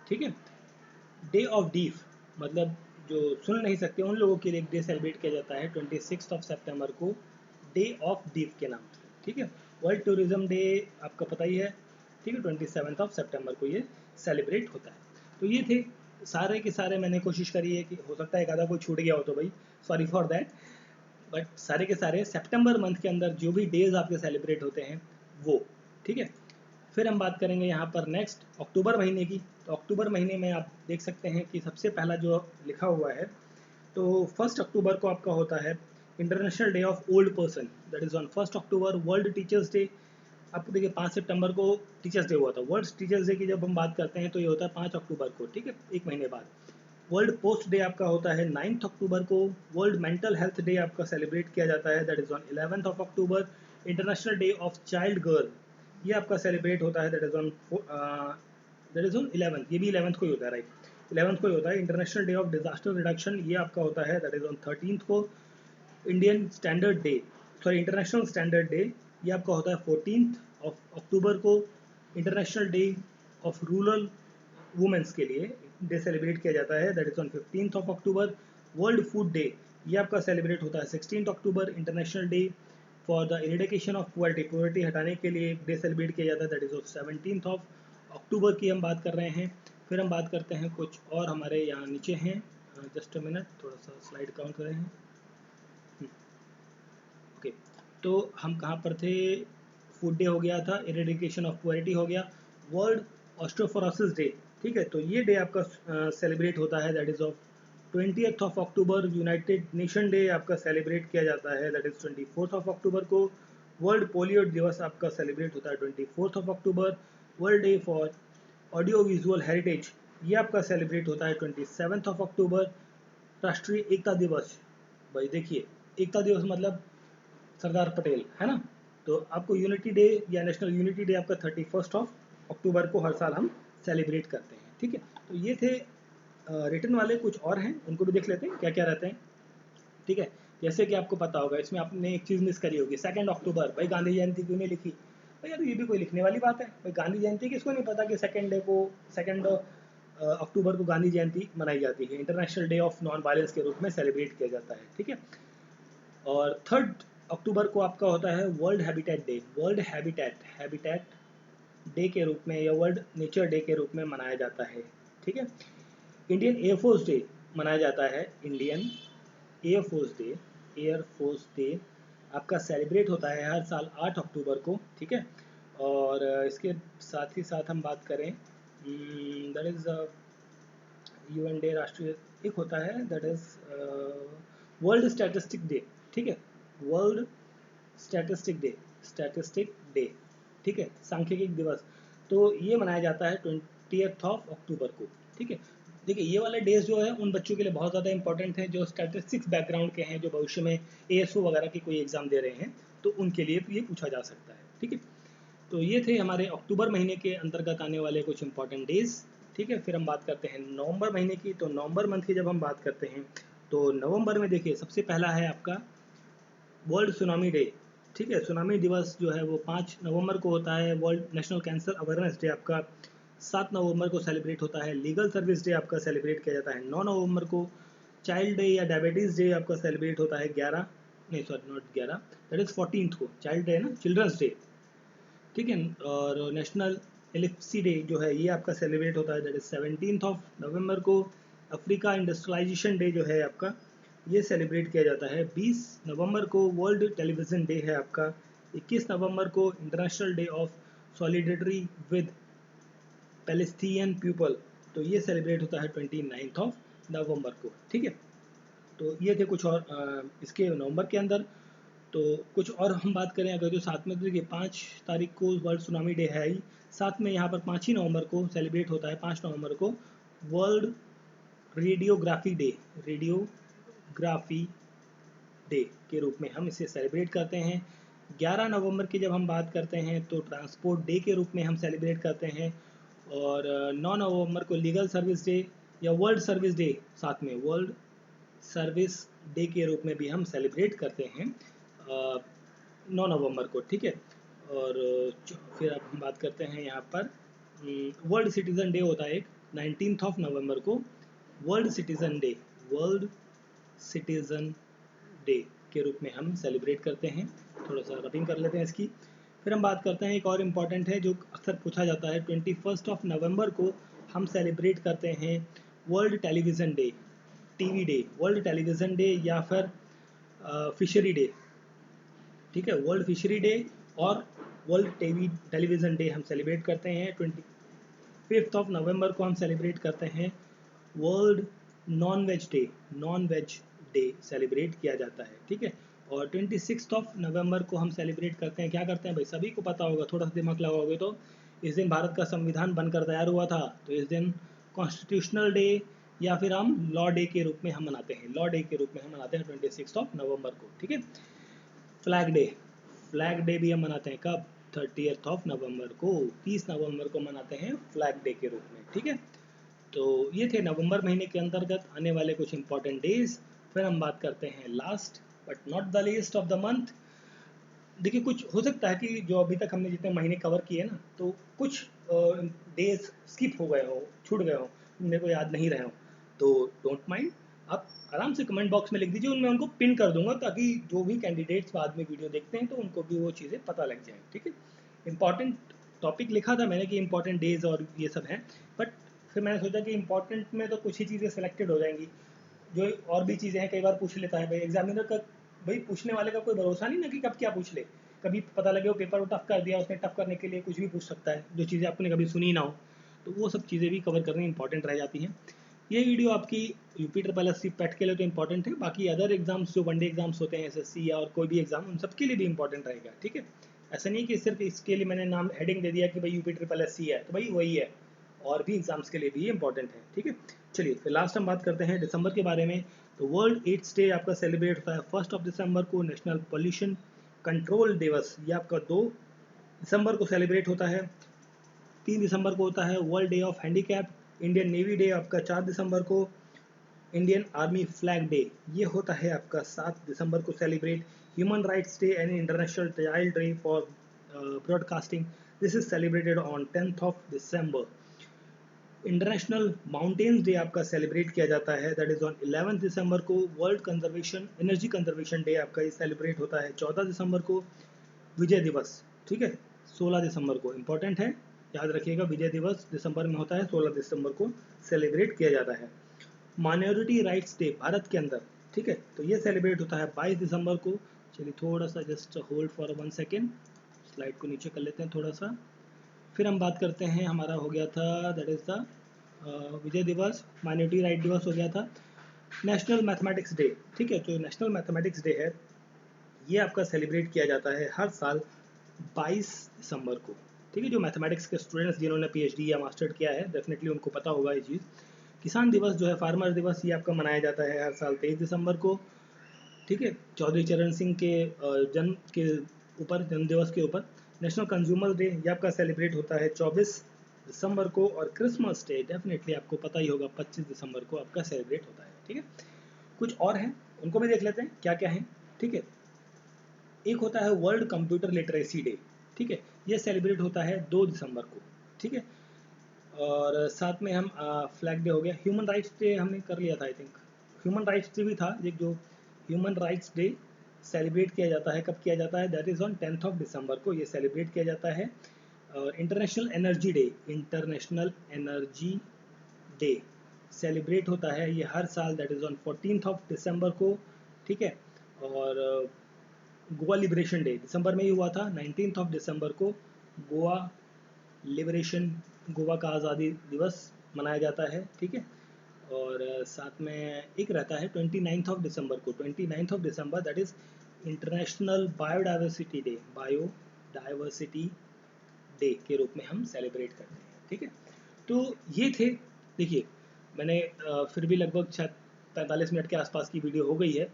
ठीक है। डे ऑफ डीफ, मतलब जो सुन नहीं सकते उन लोगों के लिए एक डे सेलिब्रेट किया जाता है 26 सितंबर को, डे ऑफ डीफ के नाम से, ठीक है। वर्ल्ड टूरिज्म डे आपका पता ही है, ठीक है, 27 सितंबर को ये सेलिब्रेट होता है। तो ये थे सारे के सारे, मैंने कोशिश करी है कि हो सकता है एक आधा कोई छूट गया हो तो भाई सॉरी फॉर दैट, बट सारे के सारे सितंबर मंथ के अंदर जो भी डेज आपके सेलिब्रेट होते हैं वो, ठीक है। फिर हम बात करेंगे यहाँ पर नेक्स्ट अक्टूबर महीने की। तो अक्टूबर महीने में आप देख सकते हैं कि सबसे पहला जो लिखा हुआ है, तो 1 अक्टूबर को आपका होता है international day of old person, that is on 1 October. World teachers day, आपको देखिए 5 सितंबर को टीचर्स डे हुआ था। वर्ल्ड टीचर्स डे की जब हम बात करते हैं तो ये होता है 5 अक्टूबर को, ठीक है, एक महीने बाद। वर्ल्ड पोस्ट डे आपका होता है 9 अक्टूबर को। वर्ल्ड मेंटल हेल्थ डे आपका सेलिब्रेट किया जाता है, that is on 11 October. International day of child girl, ये आपका सेलिब्रेट होता है, दैट इज़ ऑन 11th, ये भी 11th को ही होता है, राइट, 11th को ही होता है। International day of disaster reduction, ये आपका होता है, दैट इज़ ऑन 13th को। Indian standard day, sorry international standard day, ये आपका होता है 14 अक्टूबर को। International day of rural womens के लिए डे सेलिब्रेट किया जाता है, that is on 15 October. World food day, ये आपका सेलिब्रेट होता है 16 October. International day for the eradication of poverty, poverty हटाने के लिए एक डे सेलिब्रेट किया जाता है, दैट इज़ ऑफ 17 अक्टूबर की हम बात कर रहे हैं। फिर हम बात करते हैं कुछ और हमारे यहाँ नीचे हैं, जस्ट अ मिनट, थोड़ा सा स्लाइड काउंट कर रहे हैं। ओके, तो हम कहाँ पर थे, फूड डे हो गया था, इरेडिकेशन ऑफ पुअर्टी हो गया, वर्ल्ड ऑस्टियोपोरोसिस डे, ठीक है, तो ये डे आपका सेलिब्रेट होता है, that is of 20th October. United nation day आपका सेलिब्रेट किया जाता है, दैट इज़ 24 अक्टूबर को। वर्ल्ड पोलियो दिवस आपका सेलिब्रेट होता है 24 October. World day for audio visual heritage, ये आपका सेलिब्रेट होता है 27 अक्टूबर। राष्ट्रीय एकता दिवस, भाई देखिए एकता दिवस मतलब सरदार पटेल, है ना। तो आपको यूनिटी डे या नेशनल यूनिटी डे आपका 31 अक्टूबर को हर साल हम सेलिब्रेट करते हैं, ठीक है। तो ये थे रिटर्न वाले, कुछ और हैं उनको भी देख लेते हैं क्या क्या रहते हैं, ठीक है। जैसे कि आपको पता होगा, इसमें आपने एक चीज़ मिस करी होगी, 2 अक्टूबर, भाई गांधी जयंती क्यों नहीं लिखी, भाई यार ये भी कोई लिखने वाली बात है, भाई गांधी जयंती किसको नहीं पता कि 2 अक्टूबर को गांधी जयंती मनाई जाती है, international day of non violence के रूप में सेलिब्रेट किया जाता है, ठीक है। और 3 अक्टूबर को आपका होता है world habitat day, world habitat day के रूप में या वर्ल्ड नेचर डे के रूप में मनाया जाता है, ठीक है। इंडियन एयरफोर्स डे मनाया जाता है, इंडियन एयरफोर्स डे आपका सेलिब्रेट होता है हर साल 8 अक्टूबर को, ठीक है। और इसके साथ ही साथ हम बात करें, दैट इज़ यूएन डे, राष्ट्रीय एक होता है, that is world statistic day, ठीक है, वर्ल्ड स्टैटिस्टिक डे, ठीक है, सांख्यिकी दिवस, तो ये मनाया जाता है 20th अक्टूबर को, ठीक है। देखिए ये वाले डेज जो है उन बच्चों के लिए बहुत ज़्यादा इंपॉर्टेंट है जो स्टैटिस्टिक्स बैकग्राउंड के हैं, जो भविष्य में एएसओ वगैरह की कोई एग्ज़ाम दे रहे हैं, तो उनके लिए ये पूछा जा सकता है, ठीक है। तो ये थे हमारे अक्टूबर महीने के अंतर्गत आने वाले कुछ इंपॉर्टेंट डेज, ठीक है। फिर हम बात करते हैं नवंबर महीने की। तो नवंबर मंथ की जब हम बात करते हैं तो नवंबर में देखिए सबसे पहला है आपका वर्ल्ड सुनामी डे, ठीक है। सुनामी दिवस जो है वो 5 नवंबर को होता है। World national cancer awareness day आपका 7 नवंबर को सेलिब्रेट होता है। लीगल सर्विस डे आपका सेलिब्रेट किया जाता है 9 नवंबर को। चाइल्ड डे या डायबिटीज़ डे आपका सेलिब्रेट होता है 11, नहीं sorry not 11, that is 14th को चाइल्ड डे है ना, चिल्ड्रंस डे, ठीक है। और नेशनल एलिप्सी डे जो है ये आपका सेलिब्रेट होता है, that is 17th of November को। अफ्रीका इंडस्ट्रियलाइजेशन डे जो है आपका ये सेलिब्रेट किया जाता है 20 नवंबर को। वर्ल्ड टेलीविज़न डे है आपका 21 नवंबर को। International day of solidarity with Palestinian people, तो ये सेलिब्रेट होता है 29 ऑफ नवंबर को, ठीक है। तो ये थे कुछ और इसके नवंबर के अंदर। तो कुछ और हम बात करें अगर, जो साथ में तो देखिए 5 तारीख को वर्ल्ड सुनामी डे है ही, साथ में यहाँ पर 5 ही नवंबर को सेलिब्रेट होता है 5 नवंबर को world radiography day, radiography day के रूप में हम इसे सेलिब्रेट करते हैं। 11 नवंबर की जब हम बात करते हैं तो ट्रांसपोर्ट डे के रूप में हम सेलिब्रेट करते हैं। और 9 नवंबर को लीगल सर्विस डे या वर्ल्ड सर्विस डे, साथ में वर्ल्ड सर्विस डे के रूप में भी हम सेलिब्रेट करते हैं 9 नवंबर को, ठीक है। और फिर अब हम बात करते हैं यहाँ पर वर्ल्ड सिटीज़न डे होता है एक 19th ऑफ नवंबर को। World citizen day, world citizen day के रूप में हम सेलिब्रेट करते हैं। थोड़ा सा रबिंग कर लेते हैं इसकी। फिर हम बात करते हैं एक और इम्पॉर्टेंट है जो अक्सर पूछा जाता है, 21 ऑफ नवंबर को हम सेलिब्रेट करते हैं world television day, TV day, world television day या फिर फिशरी डे, ठीक है। वर्ल्ड फिशरी डे और वर्ल्ड टेलीविज़न डे हम सेलिब्रेट करते हैं। 25 ऑफ नवंबर को हम सेलिब्रेट करते हैं world non veg day, non veg day celebrate किया जाता है, ठीक है। और 26 ऑफ नवंबर को हम सेलिब्रेट करते हैं, क्या करते हैं भाई, सभी को पता होगा, थोड़ा सा दिमाग लगाओगे तो इस दिन भारत का संविधान बनकर तैयार हुआ था, तो इस दिन कॉन्स्टिट्यूशनल डे या फिर हम लॉ डे के रूप में हम मनाते हैं, लॉ डे के रूप में हम मनाते हैं 26 ऑफ नवंबर को, ठीक है। फ्लैग डे, फ्लैग डे भी हम मनाते हैं कब, 30th ऑफ नवंबर को, 30 नवंबर को मनाते हैं फ्लैग डे के रूप में, ठीक है। तो ये थे नवंबर महीने के अंतर्गत आने वाले कुछ इंपॉर्टेंट डेज। फिर हम बात करते हैं last but not the least of the month. देखिए कुछ हो सकता है कि जो अभी तक हमने जितने महीने कवर किए ना, तो कुछ डेज स्किप हो गए हो, छूट गए हो, मेरे को याद नहीं रहे हो, तो डोंट माइंड, आप आराम से कमेंट बॉक्स में लिख दीजिए, उनमें उनको पिन कर दूंगा ताकि जो भी कैंडिडेट्स बाद में वीडियो देखते हैं तो उनको भी वो चीज़ें पता लग जाए, ठीक है। इंपॉर्टेंट टॉपिक लिखा था मैंने कि इंपॉर्टेंट डेज और ये सब हैं, बट फिर मैंने सोचा कि इंपॉर्टेंट में तो कुछ ही चीज़ें सेलेक्टेड हो जाएंगी, जो और भी चीज़ें हैं कई बार पूछ लेता है भाई एग्जामिनर का, भाई पूछने वाले का कोई भरोसा नहीं ना कि कब क्या पूछ ले, कभी पता लगे वो पेपर टफ कर दिया उसने, टफ करने के लिए कुछ भी पूछ सकता है, जो चीज़ें आपने कभी सुनी ना हो, तो वो सब चीज़ें भी कवर करनी इंपॉर्टेंट रह जाती हैं। ये वीडियो आपकी यूपी SSC पैट के लिए तो इंपॉर्टेंट है, बाकी अदर एग्जाम्स जो वनडे एग्जाम्स होते हैं SSC या और कोई भी एग्जाम, उन सबके लिए भी इंपॉर्टेंट रहेगा, ठीक है। ऐसा नहीं कि सिर्फ इसके लिए मैंने नाम हेडिंग दे दिया कि भाई यूपी SSC है तो भाई वही है, और भी एग्जाम्स के लिए भी इंपॉर्टेंट है, ठीक है। चलिए फिर लास्ट हम बात करते हैं दिसंबर के बारे में। तो वर्ल्ड एड्स डे आपका सेलिब्रेट होता है 1 ऑफ दिसंबर को। नेशनल पोल्यूशन कंट्रोल दिवस ये आपका 2 दिसंबर को सेलिब्रेट होता है। 3 दिसंबर को होता है world day of handicap. Indian navy day आपका 4 दिसंबर को। इंडियन आर्मी फ्लैग डे ये होता है आपका 7 दिसंबर को celebrate. Human rights day and international child day for broadcasting, this is celebrated on 10th of December. International mountains day आपका सेलिब्रेट किया जाता है, दैट इज ऑन 11 दिसंबर को। World conservation energy conservation day आपका ये सेलिब्रेट होता है 14 दिसंबर को। विजय दिवस, ठीक है, 16 दिसंबर को, इंपॉर्टेंट है, याद रखिएगा विजय दिवस दिसंबर में होता है, 16 दिसंबर को सेलिब्रेट किया जाता है। माइनॉरिटी राइट्स डे भारत के अंदर, ठीक है, तो ये सेलिब्रेट होता है 22 दिसंबर को। चलिए थोड़ा सा just hold for 1 second, slide को नीचे कर लेते हैं थोड़ा सा। फिर हम बात करते हैं, हमारा हो गया था दैट इज़ द विजय दिवस, माइनॉरिटी राइट दिवस हो गया था। नेशनल मैथमेटिक्स डे, ठीक है, जो नेशनल मैथमेटिक्स डे है ये आपका सेलिब्रेट किया जाता है हर साल 22 दिसंबर को, ठीक है। जो मैथमेटिक्स के स्टूडेंट्स जिन्होंने PhD या मास्टर किया है डेफिनेटली उनको पता होगा ये चीज़। किसान दिवस जो है, फार्मर दिवस, ये आपका मनाया जाता है हर साल 23 दिसंबर को, ठीक है, चौधरी चरण सिंह के जन्म के ऊपर, जन्म दिवस के ऊपर। नेशनल कंज्यूमर डे ये आपका सेलिब्रेट होता है 24 दिसंबर को। और क्रिसमस डे डेफिनेटली आपको पता ही होगा 25 दिसंबर को आपका सेलिब्रेट होता है, ठीक है। कुछ और हैं उनको भी देख लेते हैं क्या क्या है, ठीक है। एक होता है वर्ल्ड कंप्यूटर लिटरेसी डे, ठीक है, ये सेलिब्रेट होता है 2 दिसंबर को, ठीक है। और साथ में हम फ्लैग डे हो गया, ह्यूमन राइट्स डे हमने कर लिया था I think, human rights day भी था एक, जो ह्यूमन राइट्स डे सेलिब्रेट किया जाता है, कब किया जाता है, that is on 10th of December को ये सेलिब्रेट किया जाता है। और international energy day, international energy day celebrate होता है ये हर साल, that is on 14th of December को, ठीक है। और गोवा लिबरेशन डे दिसंबर में ही हुआ था, 19th ऑफ दिसंबर को गोवा लिबरेशन, गोवा का आज़ादी दिवस मनाया जाता है, ठीक है। और साथ में एक रहता है 29th ऑफ दिसंबर को, 29th of December that is international biodiversity day, biodiversity day के रूप में हम सेलिब्रेट करते हैं, ठीक है। तो ये थे, देखिए मैंने फिर भी लगभग शायद 45 मिनट के आसपास की वीडियो हो गई है,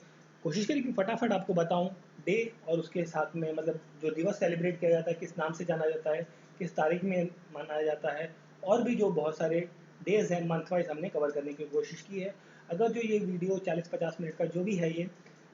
कोशिश करी कि फटाफट आपको बताऊं डे और उसके साथ में मतलब जो दिवस सेलिब्रेट किया जाता है किस नाम से जाना जाता है, किस तारीख में मनाया जाता है, और भी जो बहुत सारे डेज हैं मंथ वाइज हमने कवर करने की कोशिश की है। अगर जो ये वीडियो 40-50 मिनट का जो भी है ये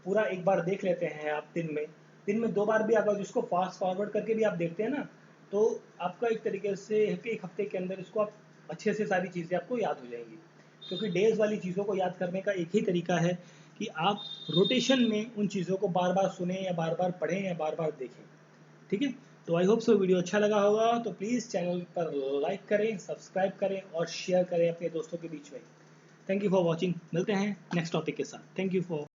पूरा एक बार देख लेते हैं आप दिन में 2 बार भी अगर जिसको फास्ट फॉरवर्ड करके भी आप देखते हैं ना, तो आपका एक तरीके से एक हफ्ते के अंदर इसको आप अच्छे से सारी चीज़ें आपको याद हो जाएंगी। क्योंकि डेज वाली चीज़ों को याद करने का एक ही तरीका है कि आप रोटेशन में उन चीज़ों को बार बार सुने या बार बार पढ़ें या बार बार देखें, ठीक है। तो आई होप सो वीडियो अच्छा लगा होगा, तो प्लीज़ चैनल पर लाइक करें, सब्सक्राइब करें और शेयर करें अपने दोस्तों के बीच में। थैंक यू फॉर वॉचिंग, मिलते हैं नेक्स्ट टॉपिक के साथ। Thank you for